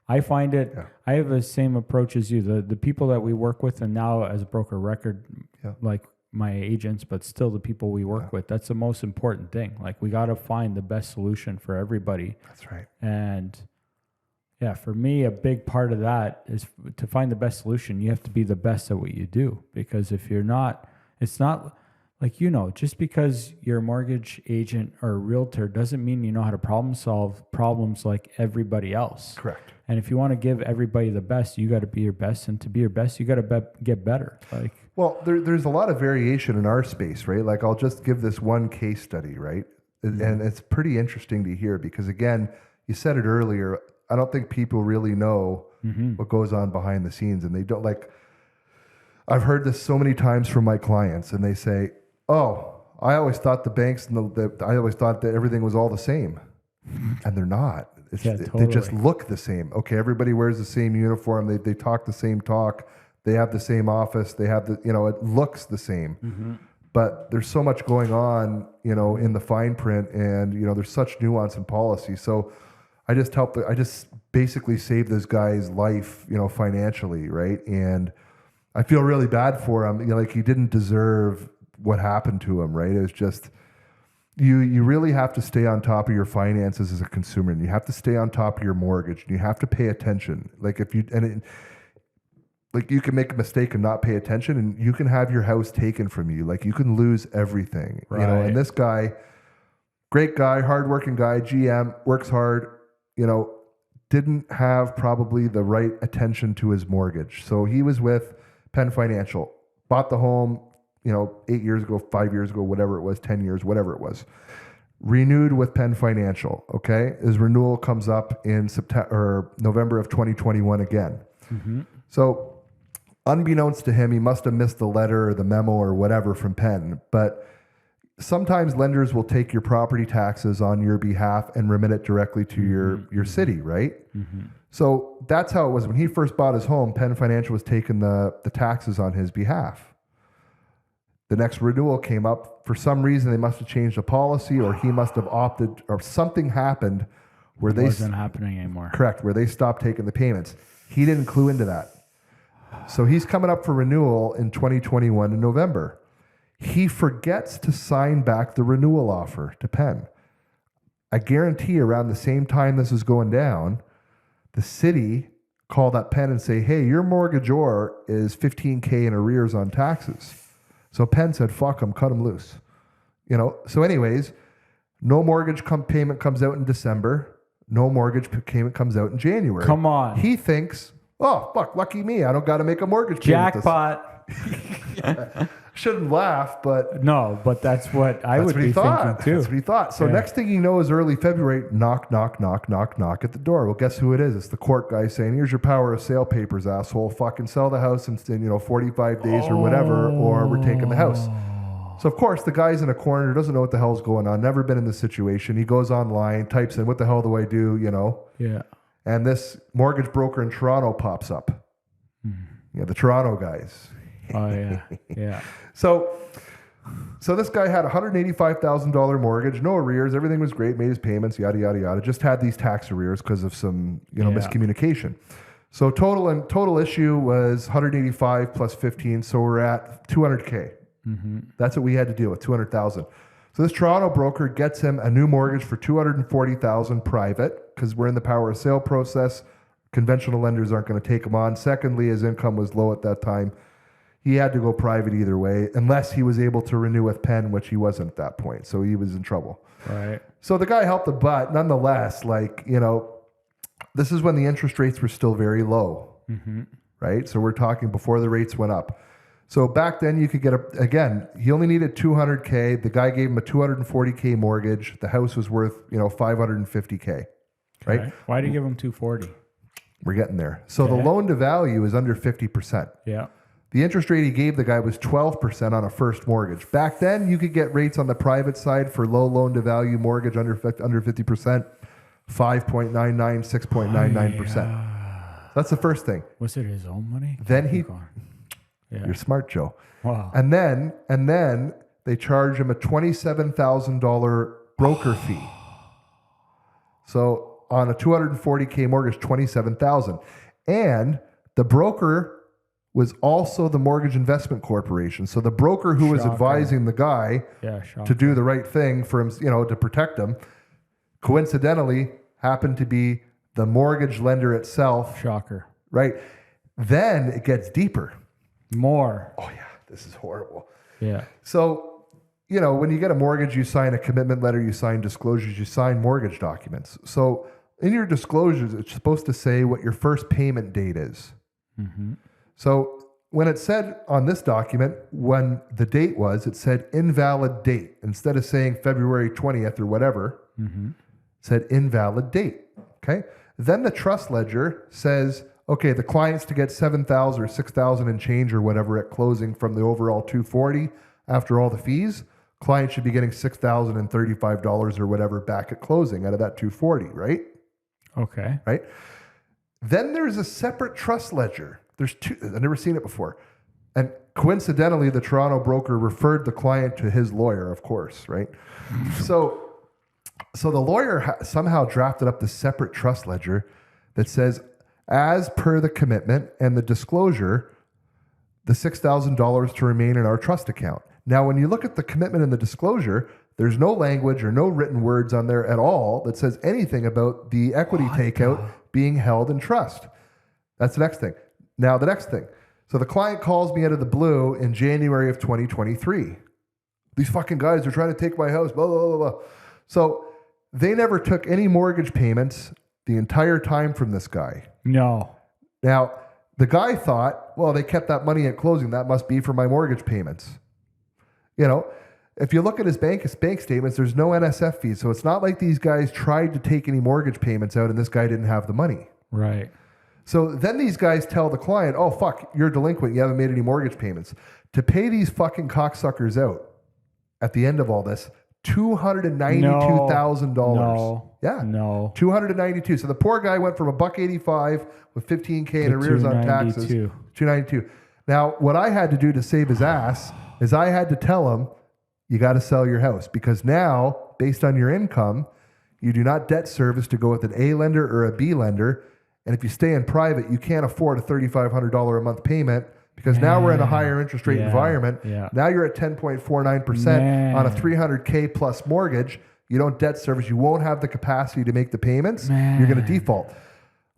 I find it, Yeah. I have the same approach as you. The people that we work with, and now as broker record, Yeah. like my agents, but still the people we work with, that's the most important thing. Like we got to find the best solution for everybody. That's right. And yeah, for me, a big part of that is to find the best solution. You have to be the best at what you do, because if you're not, it's not like, you know, just because you're a mortgage agent or a realtor doesn't mean you know how to problem solve problems like everybody else. Correct. And if you want to give everybody the best, you got to be your best. And to be your best, you got to get better. Like, well, there's a lot of variation in our space, right? Like I'll just give this one case study, right? And it's pretty interesting to hear because again, you said it earlier. I don't think people really know what goes on behind the scenes, and they don't like. I've heard this so many times from my clients, and they say, "Oh, I always thought the banks and I always thought that everything was all the same," and they're not. They just look the same. Okay, everybody wears the same uniform. They talk the same talk. They have the same office. They have the it looks the same. But there's so much going on, in the fine print, and there's such nuance in policy. So I just basically saved this guy's life, financially, right? And I feel really bad for him. Like he didn't deserve what happened to him, right? It was just you really have to stay on top of your finances as a consumer, and you have to stay on top of your mortgage, and you have to pay attention. Like you can make a mistake and not pay attention, and you can have your house taken from you. Like you can lose everything, right. And this guy, great guy, hardworking guy, GM, works hard, didn't have probably the right attention to his mortgage. So he was with Penn Financial, bought the home, 8 years ago, 5 years ago, whatever it was, 10 years, whatever it was. Renewed with Penn Financial, okay? His renewal comes up in November of 2021 again. So unbeknownst to him, he must have missed the letter or the memo or whatever from Penn. But sometimes lenders will take your property taxes on your behalf and remit it directly to your city, right? So that's how it was. When he first bought his home, Penn Financial was taking the taxes on his behalf. The next renewal came up. For some reason, they must have changed the policy, or he must have opted, or something happened where it wasn't happening anymore. Correct, where they stopped taking the payments. He didn't clue into that. So he's coming up for renewal in 2021 in November. He forgets to sign back the renewal offer to Penn. I guarantee around the same time this is going down, the city called up Penn and say, "Hey, your mortgagor is $15,000 in arrears on taxes." So Penn said, "Fuck him, cut him loose." So anyways, no mortgage payment comes out in December. No mortgage payment comes out in January. Come on. He thinks, "Oh, fuck, lucky me. I don't got to make a mortgage payment." Jackpot. Shouldn't laugh, but... No, but that's what I would be thinking too. That's what he thought. So next thing you know is early February, knock, knock, knock, knock, knock at the door. Well, guess who it is? It's the court guy saying, "Here's your power of sale papers, asshole. Fucking sell the house in 45 days or whatever, or we're taking the house." So, of course, the guy's in a corner, doesn't know what the hell's going on, never been in this situation. He goes online, types in, "What the hell do I do?" Yeah. And this mortgage broker in Toronto pops up. The Toronto guys. Oh, yeah. Yeah. So this guy had a $185,000 mortgage, no arrears, everything was great, made his payments, yada, yada, yada. Just had these tax arrears because of some, miscommunication. So total issue was 185 plus 15, so we're at $200K. That's what we had to deal with, $200,000. So this Toronto broker gets him a new mortgage for $240,000 private, because we're in the power of sale process. Conventional lenders aren't going to take him on. Secondly, his income was low at that time. He had to go private either way, unless he was able to renew with Penn, which he wasn't at that point. So he was in trouble. Right. So the guy helped him, but nonetheless, this is when the interest rates were still very low, right? So we're talking before the rates went up. So back then you could get he only needed $200K. The guy gave him a $240K mortgage. The house was worth, $550K, right? Okay. Why did you give him $240? We're getting there. So the loan to value is under 50%. Yeah. The interest rate he gave the guy was 12% on a first mortgage. Back then, you could get rates on the private side for low loan to value mortgage under 50%, 5.99, 6.99%. That's the first thing. Was it his own money? Then you're smart, Joe. Wow. And then they charge him a $27,000 broker fee. So on a $240K mortgage, $27,000, and the broker was also the Mortgage Investment Corporation. So the broker who was advising the guy to do the right thing for him, to protect him, coincidentally happened to be the mortgage lender itself. Shocker. Right? Then it gets deeper. More. Oh yeah, this is horrible. Yeah. So, when you get a mortgage, you sign a commitment letter, you sign disclosures, you sign mortgage documents. So in your disclosures, it's supposed to say what your first payment date is. Mm-hmm. So when it said on this document, when the date was, it said invalid date. Instead of saying February 20th or whatever, Mm-hmm. it said invalid date. Okay. Then the trust ledger says, okay, the client's to get $7,000 or $6,000 and change or whatever at closing from the overall $240 after all the fees. Client should be getting $6,035 or whatever back at closing out of that $240, right? Okay. Right. Then there's a separate trust ledger. There's two. I've never seen it before. And coincidentally, the Toronto broker referred the client to his lawyer, of course, right? So the lawyer somehow drafted up this separate trust ledger that says, as per the commitment and the disclosure, the $6,000 to remain in our trust account. Now, when you look at the commitment and the disclosure, there's no language or no written words on there at all that says anything about the equity takeout being held in trust. That's the next thing. Now, the next thing. So the client calls me out of the blue in January of 2023. These fucking guys are trying to take my house, blah, blah, blah, blah. So they never took any mortgage payments the entire time from this guy. No. Now, the guy thought, well, they kept that money at closing. That must be for my mortgage payments. You know, if you look at his bank statements, there's no NSF fees. So it's not like these guys tried to take any mortgage payments out and this guy didn't have the money. Right. So then these guys tell the client, oh, fuck, you're delinquent. You haven't made any mortgage payments. To pay these fucking cocksuckers out at the end of all this, $292,000. No. Yeah. No. $292,000. So the poor guy went from $185 with $15K in arrears on taxes. $292,000. Now, what I had to do to save his ass is I had to tell him, you got to sell your house because now, based on your income, you do not debt service to go with an A lender or a B lender. And if you stay in private, you can't afford a $3,500 a month payment because now we're in a higher interest rate environment. Yeah. Now you're at 10.49% on a $300K plus mortgage. You don't debt service. You won't have the capacity to make the payments. You're going to default.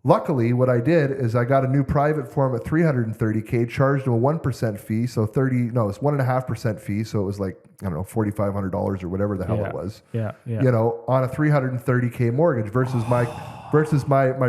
Luckily, what I did is I got a new private form at $330K, charged him a 1% fee. So it's 1.5% fee. So it was like, I don't know, $4,500 or whatever the hell it was. Yeah. Yeah. You know, on a $330K mortgage versus my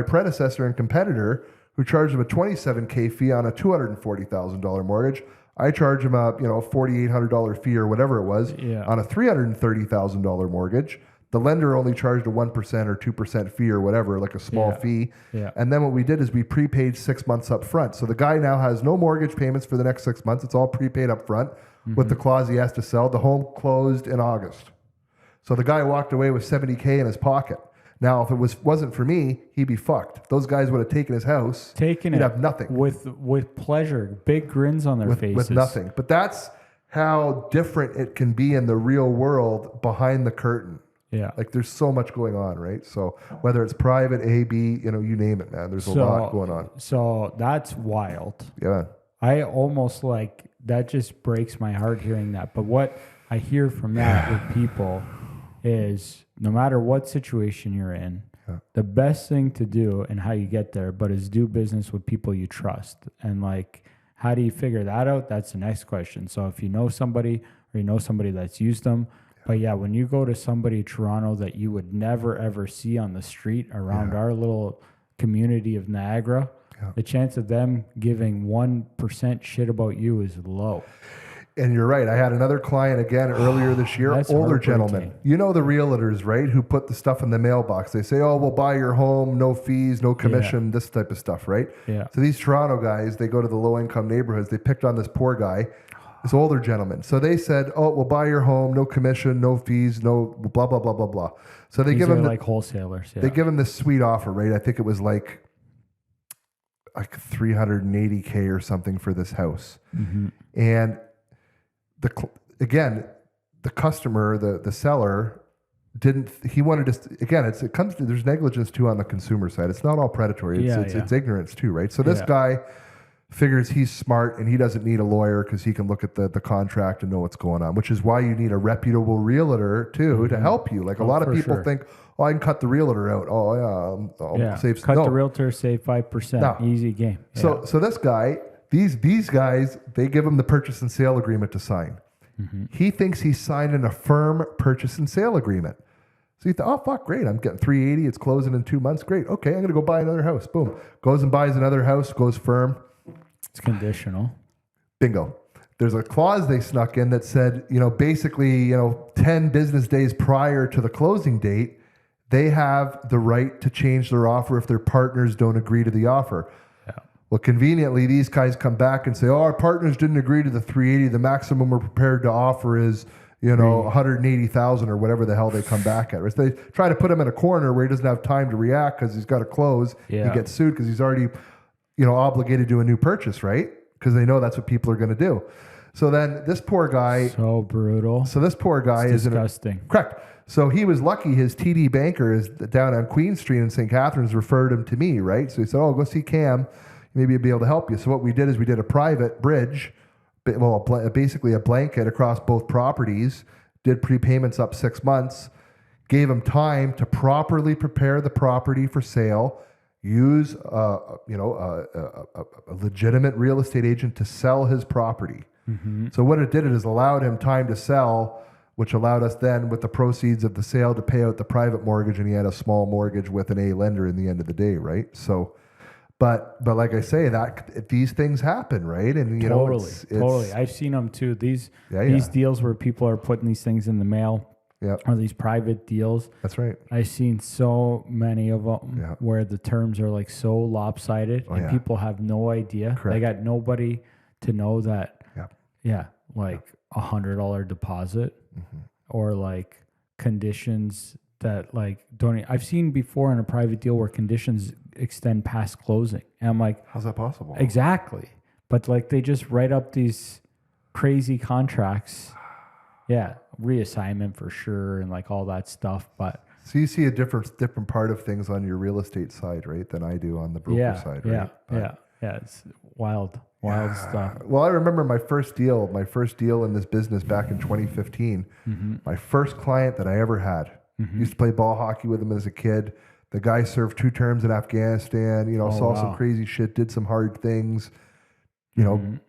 predecessor and competitor who charged him a $27K fee on a $240,000 mortgage. I charge him a $4,800 fee or whatever it was on a $330,000 mortgage. The lender only charged a 1% or 2% fee or whatever, like a small fee. Yeah. And then what we did is we prepaid 6 months up front. So the guy now has no mortgage payments for the next 6 months. It's all prepaid up front with the clause he has to sell. The home closed in August. So the guy walked away with $70K in his pocket. Now, if it wasn't for me, he'd be fucked. Those guys would have taken his house. He'd have nothing. With pleasure. Big grins on their faces. With nothing. But that's how different it can be in the real world behind the curtain. Yeah. Like there's so much going on, right? So whether it's private, A, B, you name it, man. There's a lot going on. So that's wild. Yeah. I almost that just breaks my heart hearing that. But what I hear from that with people is no matter what situation you're in, the best thing to do and how you get there, but is do business with people you trust. And how do you figure that out? That's the next question. So if you know somebody or you know somebody that's used them, but yeah, when you go to somebody in Toronto that you would never ever see on the street around our little community of Niagara, the chance of them giving 1% shit about you is low. And you're right. I had another client again earlier this year, older gentleman. You know the realtors, right? Who put the stuff in the mailbox. They say, oh, we'll buy your home, no fees, no commission, this type of stuff, right? Yeah. So these Toronto guys, they go to the low-income neighborhoods. They picked on this poor guy, this older gentleman. So they said, oh, we'll buy your home, no commission, no fees, no blah, blah, blah, blah, blah. So they give him wholesalers. Yeah. They give him this sweet offer, right? I think it was like $380K or something for this house. Mm-hmm. And the customer, the seller he wanted to, again, there's negligence too on the consumer side. It's not all predatory. It's ignorance too, right? So this guy figures he's smart and he doesn't need a lawyer because he can look at the contract and know what's going on, which is why you need a reputable realtor too to help you. Like a lot of people think, oh, I can cut the realtor out. Oh yeah. Save. Cut the realtor, save 5%. No. Easy game. Yeah. So this guy, these guys, they give him the purchase and sale agreement to sign. Mm-hmm. He thinks he's signed a firm purchase and sale agreement. So you thought, oh, fuck, great. I'm getting 380. It's closing in 2 months. Great. Okay, I'm going to go buy another house. Boom. Goes and buys another house, goes firm. It's conditional. Bingo. There's a clause they snuck in that said, basically, 10 business days prior to the closing date, they have the right to change their offer if their partners don't agree to the offer. Yeah. Well, conveniently, these guys come back and say, oh, our partners didn't agree to the 380. The maximum we're prepared to offer is, 180,000 or whatever the hell they come back at. Right? So they try to put him in a corner where he doesn't have time to react because he's got to close. Yeah. He gets sued because he's already, obligated to a new purchase, right? Because they know that's what people are going to do. So then this poor guy. So brutal. So this poor guy It's is disgusting. Correct. So he was lucky. His TD banker is down on Queen Street in St. Catharines, referred him to me, right? So he said, oh, go see Cam. Maybe he'll be able to help you. So what we did is we did a private bridge, basically a blanket across both properties, did prepayments up 6 months, gave him time to properly prepare the property for sale, use a legitimate real estate agent to sell his property. Mm-hmm. So what it did is allowed him time to sell, which allowed us then with the proceeds of the sale to pay out the private mortgage, and he had a small mortgage with an A lender in the end of the day, right? So, but like I say, that these things happen, right? And totally. I've seen them too. These Yeah. deals where people are putting these things in the mail, Yeah, or these private deals. that's right. I've seen so many of them where the terms are like so lopsided, and people have no idea. Correct. They got nobody to know that. Yeah. Like $100 deposit, or like conditions that like don't. I've seen before in a private deal where conditions extend past closing, and I'm like, How's that possible? exactly. But like they just write up these crazy contracts. Yeah, reassignment for sure, and like all that stuff. But So you see a different part of things on your real estate side, right, than I do on the broker side, right? Yeah. It's wild stuff. Well, I remember my first deal in this business back in 2015. My first client that I ever had. Used to play ball hockey with him as a kid. The guy served 2 terms in Afghanistan. Saw some crazy shit, did some hard things. Did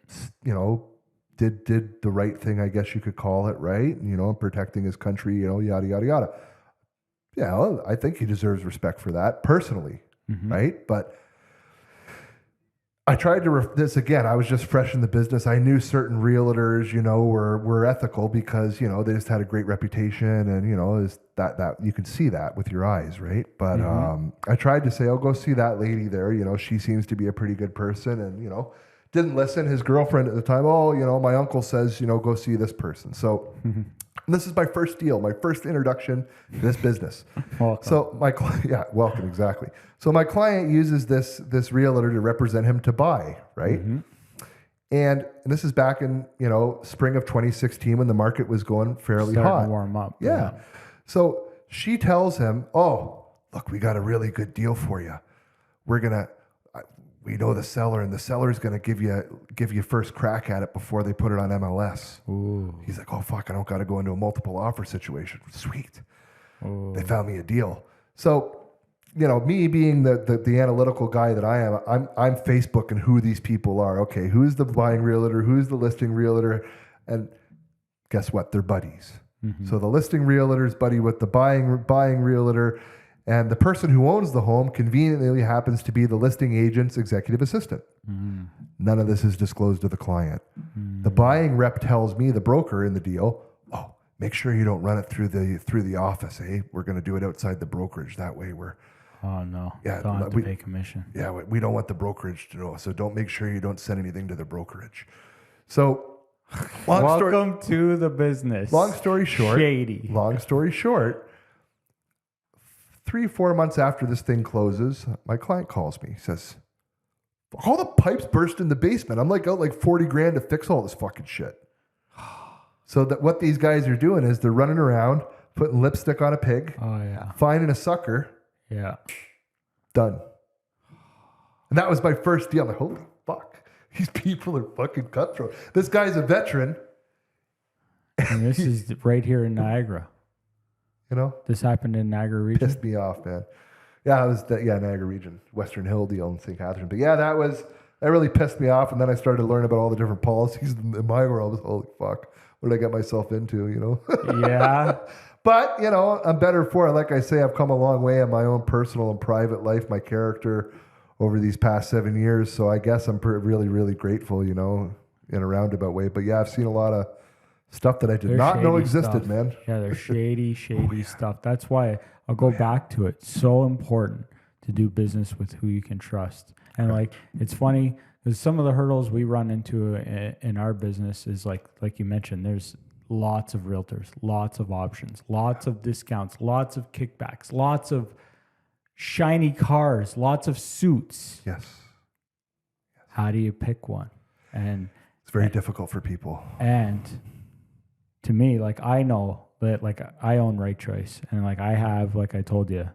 the right thing, I guess you could call it, right? Protecting his country. Yada yada yada. Yeah, well, I think he deserves respect for that personally, right? But I tried to this again. I was just fresh in the business. I knew certain realtors, were ethical because they just had a great reputation, and is that you can see that with your eyes, right? But I tried to say, "Oh, go see that lady there. She seems to be a pretty good person," and didn't listen. His girlfriend at the time, "Oh, my uncle says, go see this person." So this is my first deal, my first introduction to this business. Welcome. So welcome, exactly. So my client uses this realtor to represent him to buy, right? And this is back in spring of 2016 when the market was going fairly Starting hot. to warm up. Yeah. So she tells him, "Oh, look, we got a really good deal for you. We know the seller, and the seller's gonna give you first crack at it before they put it on MLS." Ooh. He's like, "Oh fuck, I don't got to go into a multiple offer situation." Sweet. Ooh. They found me a deal. So, me being the analytical guy that I am, I'm Facebooking who these people are. Okay, who's the buying realtor? Who's the listing realtor? And guess what? They're buddies. So the listing realtor is buddy with the buying realtor, and the person who owns the home conveniently happens to be the listing agent's executive assistant. None of this is disclosed to the client. The buying rep tells me, the broker in the deal, "Oh, make sure you don't run it through the office, eh? We're going to do it outside the brokerage. That way we're..." Oh no. Yeah, Don't have to pay commission. Yeah, we don't want the brokerage to know. So make sure you don't send anything to the brokerage. So Welcome to the business. long story short, Shady. long story short, 3-4 months after this thing closes, my client calls me. He says, "All the pipes burst in the basement. I'm out like 40 grand to fix all this fucking shit." So that what these guys are doing is they're running around, putting lipstick on a pig, Oh yeah. finding a sucker, Yeah. done. And that was my first deal. I'm like, holy fuck. These people are fucking cutthroat. This guy's a veteran. And this is right here in Niagara. This happened in Niagara region. Pissed me off, man. Yeah, it was Niagara region, Western Hill deal in St. Catharines. But yeah, that really pissed me off. And then I started to learn about all the different policies in my world. I was, holy fuck, what did I get myself into, Yeah. But, you know, I'm better for it. Like I say, I've come a long way in my own personal and private life, my character over these past 7 years. So I guess I'm really, really grateful, you know, in a roundabout way. But yeah, I've seen a lot of stuff that I did not know existed, man. Yeah, there's shady stuff. That's why I'll go back to it. So important to do business with who you can trust. And like, it's funny because some of the hurdles we run into in our business is like you mentioned, there's lots of realtors, lots of options, lots of discounts, lots of kickbacks, lots of shiny cars, lots of suits. Yes. How do you pick one? And it's very difficult for people. And to me, like, I know that, like, I own Right Choice, and like I have, like I told you,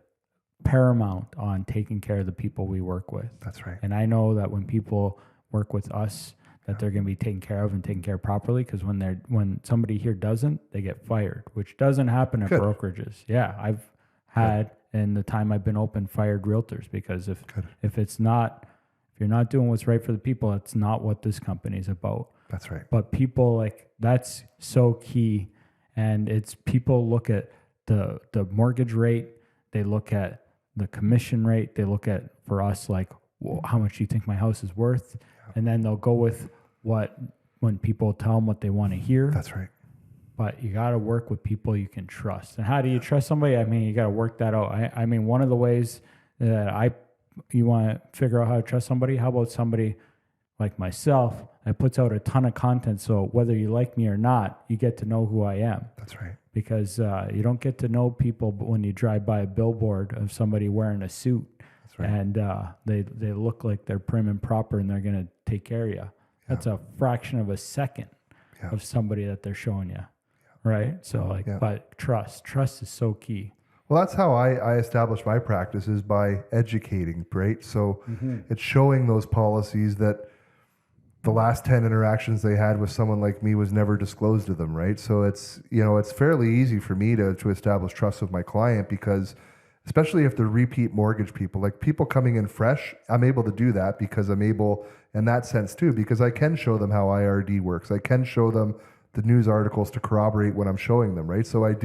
paramount on taking care of the people we work with. That's right. And I know that when people work with us, that they're going to be taken care of and taken care of properly, because when somebody here doesn't, they get fired, which doesn't happen at brokerages. Yeah, I've had in the time I've been open fired realtors, because if you're not doing what's right for the people, that's not what this company is about. That's right. But people, like, that's so key. And it's people look at the mortgage rate, they look at the commission rate, they look at, for us, like, well, how much do you think my house is worth? And then they'll go with when people tell them what they want to hear. That's right. But you got to work with people you can trust. And how do you trust somebody? I mean, you got to work that out. I mean, one of the ways that you want to figure out how to trust somebody, how about somebody like myself that puts out a ton of content, so whether you like me or not, you get to know who I am. That's right. Because you don't get to know people when you drive by a billboard of somebody wearing a suit. That's right. And they look like they're prim and proper and they're going to take care of you. That's a fraction of a second of somebody that they're showing you. Right? So but trust is so key. Well, that's how I establish my practice, is by educating, right? So it's showing those policies that the last 10 interactions they had with someone like me was never disclosed to them, right? So it's, you know, it's fairly easy for me to establish trust with my client, because especially if they're repeat mortgage people, like people coming in fresh, I'm able to do that because I'm able in that sense too, because I can show them how IRD works. I can show them the news articles to corroborate what I'm showing them, right? So I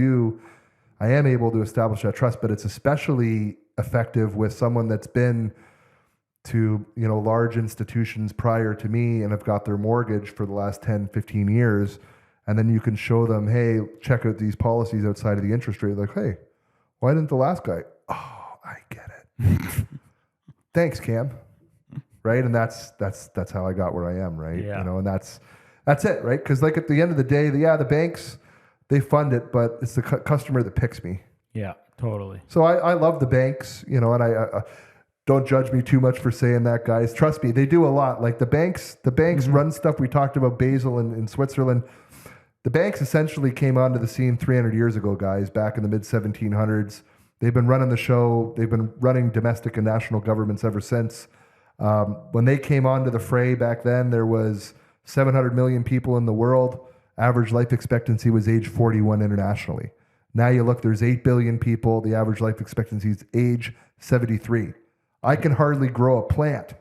am able to establish that trust, but it's especially effective with someone that's been to, you know, large institutions prior to me and have got their mortgage for the last 10, 15 years. And then you can show them, hey, check out these policies outside of the interest rate. Like, hey, why didn't the last guy? Oh, I get it. Thanks, Cam. Right? And that's how I got where I am, right? Yeah. You know, and that's it, right? Because like at the end of the day, the banks, they fund it, but it's the customer that picks me. Yeah, totally. So I love the banks, you know, and I don't judge me too much for saying that, guys. Trust me, they do a lot. Like the banks run stuff. We talked about Basel in Switzerland. The banks essentially came onto the scene 300 years ago, guys, back in the mid 1700s. They've been running the show. They've been running domestic and national governments ever since. When they came onto the fray back then, there was 700 million people in the world. Average life expectancy was age 41 internationally. Now you look, there's 8 billion people. The average life expectancy is age 73. I can hardly grow a plant.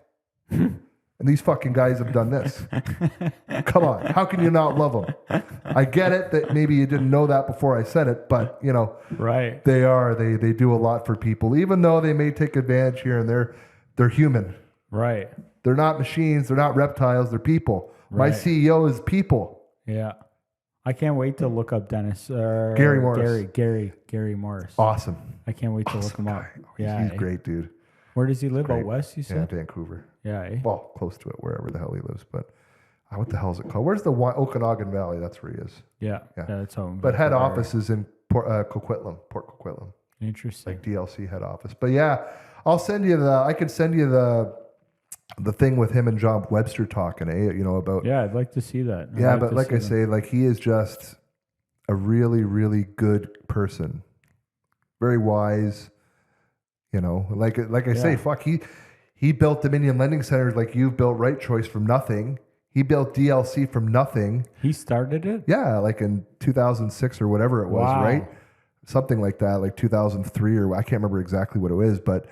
And these fucking guys have done this. Come on. How can you not love them? I get it that maybe you didn't know that before I said it, but, you know, right. They do a lot for people, even though they may take advantage here and there. They're human. Right. They're not machines. They're not reptiles. They're people. Right. My CEO is people. Yeah. I can't wait to look up Dennis. Gary Morris. Gary Morris. Awesome. I can't wait to look him up. Yeah. He's great, dude. Where does he live? Out west, you said? Yeah, Vancouver. Yeah. Eh? Well, close to it, wherever the hell he lives. But what the hell is it called? Where's the Okanagan Valley? That's where he is. Yeah. That's home. But head office is in Port Coquitlam. Interesting. Like DLC head office. But yeah, I can send you the thing with him and John Webster talking, you know, about. Yeah, I'd like to see that. But like I say, like he is just a really, really good person. Very wise, you know, like I say, fuck, he built Dominion Lending Centers like you've built Right Choice from nothing. He built DLC from nothing. He started it? Yeah, like in 2006 or whatever it was, right? Something like that, like 2003 or I can't remember exactly what it is, but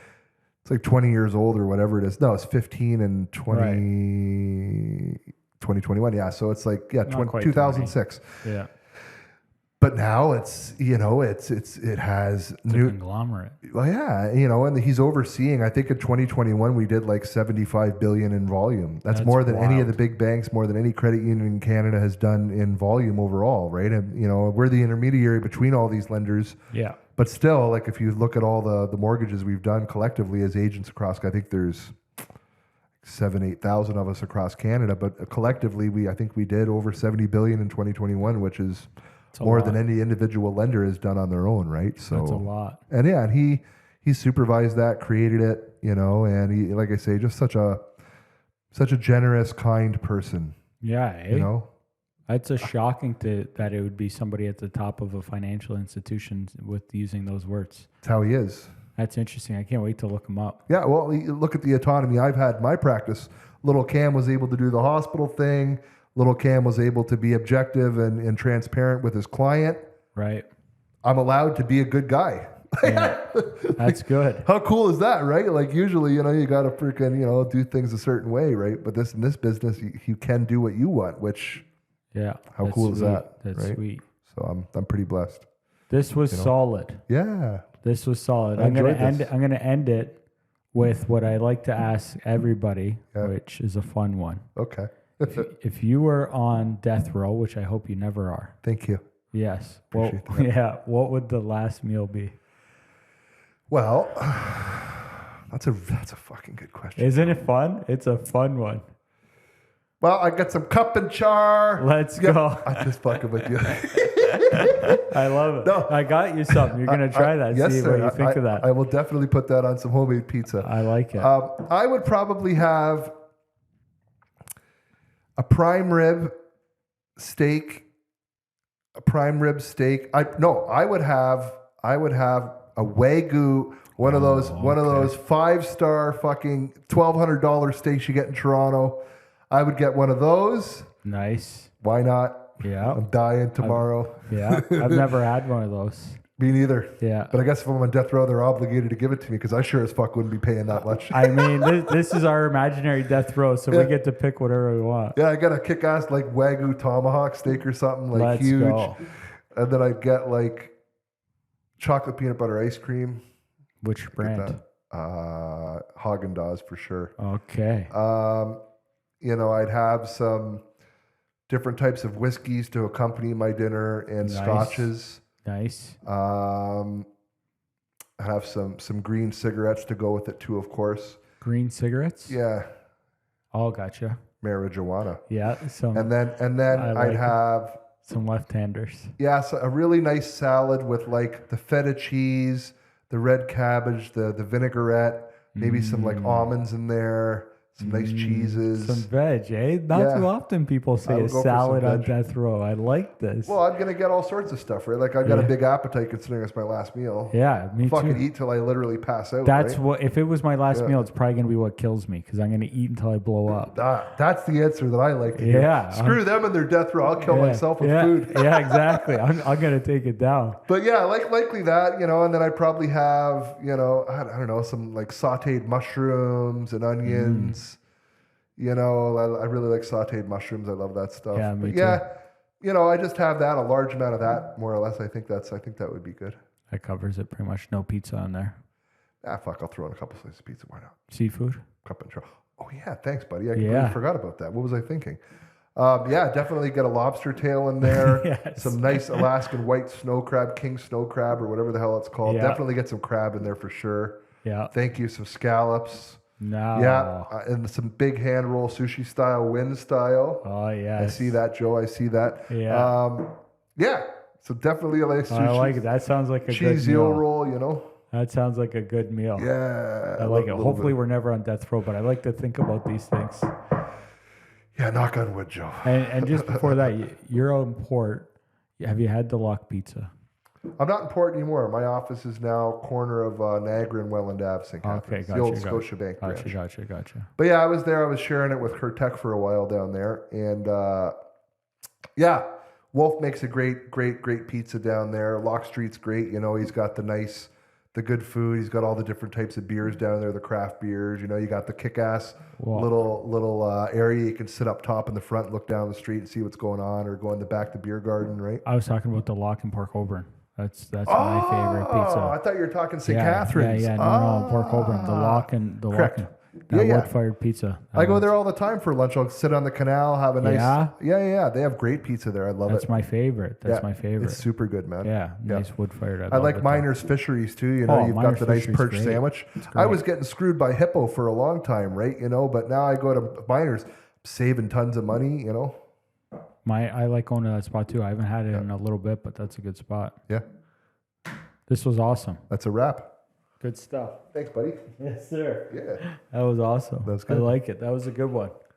it's like 20 years old or whatever it is. No, it's 15 and 2021. Yeah, so it's like 2006. Yeah. But now it's, it has It's a conglomerate. well, yeah, and he's overseeing, I think in 2021, we did like 75 billion in volume. That's more than any of the big banks, more than any credit union in Canada has done in volume overall, right? And, we're the intermediary between all these lenders. Yeah. But still, like if you look at all the mortgages we've done collectively as agents across, I think there's 8,000 of us across Canada, but collectively, I think we did over 70 billion in 2021, which is more than any individual lender has done on their own, right? So that's a lot. And yeah, and he supervised that, created it, and he, like I say, just such a generous, kind person. Yeah, It's a shocking that it would be somebody at the top of a financial institution with using those words. That's how he is. That's interesting. I can't wait to look him up. Yeah, well, look at the autonomy I've had in my practice. Little Cam was able to do the hospital thing. Little Cam was able to be objective and transparent with his client. Right. I'm allowed to be a good guy. Yeah, that's good. How cool is that, right? Like usually, you got to freaking, do things a certain way, right? But in this business, you can do what you want, which, how cool is that? That's right? sweet. So I'm pretty blessed. This was solid. Yeah. This was solid. I'm gonna end it with what I like to ask everybody, which is a fun one. Okay. If you were on death row, which I hope you never are. Thank you. Yes. Well, what would the last meal be? Well, that's a fucking good question. Isn't it fun? It's a fun one. Well, I got some cup and char. Let's go. I'm just fucking with you. I love it. No, I got you something. You're going to try that. Yes, see sir. what you think of that. I will definitely put that on some homemade pizza. I like it. I would probably have a prime rib steak. I would have a Wagyu, one of those 5-star fucking $1,200 steaks you get in Toronto. I would get one of those. Nice. Why not? Yeah. I'm dying tomorrow. I've never had one of those. Me neither. Yeah. But I guess if I'm on death row, they're obligated to give it to me because I sure as fuck wouldn't be paying that much. I mean, this is our imaginary death row, so we get to pick whatever we want. Yeah, I got a kick-ass like Wagyu tomahawk steak or something like Let's huge. go. And then I'd get like chocolate peanut butter ice cream. Which brand? Haagen-Dazs for sure. Okay. I'd have some different types of whiskeys to accompany my dinner and scotches. Nice. I'd have some green cigarettes to go with it too, of course. Green cigarettes? Yeah. Oh, gotcha. Marijuana. Yeah. And then I'd have some left-handers. Yeah, so a really nice salad with like the feta cheese, the red cabbage, the vinaigrette, maybe some like almonds in there, some nice cheeses. Some veg, eh? Not too often people say a salad on death row. I like this. Well, I'm going to get all sorts of stuff, right? Like I've got a big appetite considering it's my last meal. Yeah, me too. Fucking eat till I literally pass out. That's what, if it was my last meal, it's probably going to be what kills me because I'm going to eat until I blow up. That's the answer that I like to hear. Yeah. Screw them and their death row. I'll kill myself with food. Yeah, exactly. I'm going to take it down. But yeah, likely that, and then I'd probably have, I don't know, some like sauteed mushrooms and onions. I really like sauteed mushrooms. I love that stuff. Yeah, me too. I just have that, a large amount of that, more or less. I think that would be good. That covers it pretty much. No pizza on there. Fuck, I'll throw in a couple slices of pizza. Why not? Seafood? Cup and char. Oh yeah, thanks, buddy. I completely forgot about that. What was I thinking? Definitely get a lobster tail in there. Yes. Some nice Alaskan white snow crab, king snow crab, or whatever the hell it's called. Yeah. Definitely get some crab in there for sure. Yeah. Thank you. Some scallops. No. Yeah, and some big hand roll sushi style, wind style. Oh yeah. I see that, Joe. I see that. Yeah. So definitely a nice sushi. I like it. That sounds like a cheese good meal. eel roll. That sounds like a good meal. Yeah, I like it. Hopefully, we're never on death row, but I like to think about these things. Yeah, knock on wood, Joe. And just before that, you're in Port. Have you had the Lock Pizza? I'm not in Port anymore. My office is now corner of Niagara and Welland Ave, St. Catharines. Okay, gotcha. The old Scotiabank branch. Gotcha. But yeah, I was there. I was sharing it with Hertech for a while down there. And Wolf makes a great pizza down there. Lock Street's great. He's got the nice the good food. He's got all the different types of beers down there, the craft beers. You know, you got the kick-ass Wow. little area you can sit up top in the front, look down the street, and see what's going on, or go in the back to beer garden, right? I was talking about the Lock in Port Colborne. That's my favorite pizza. I thought you were talking St. Catharines. Yeah, no, Port Colborne. The Lock and Correct. that Yeah. wood-fired pizza. I go there all the time for lunch. I'll sit on the canal, have a nice. Yeah? Yeah. They have great pizza there. I love That's it. my favorite. That's Yeah, my favorite. It's super good, man. Yeah, nice wood-fired. I like Miners Fisheries too. You know, Oh, you've got Miners the nice Fisheries, perch great. sandwich. It's I great. was getting screwed by Hippo for a long time, right? You know, but now I go to Miners, saving tons of money. You know. I like going to that spot too. I haven't had it in a little bit, but that's a good spot. Yeah, This was awesome. that's a wrap. Good stuff. Thanks, buddy. Yes, sir. Yeah. That was awesome. That's I good. like it. That was a good one.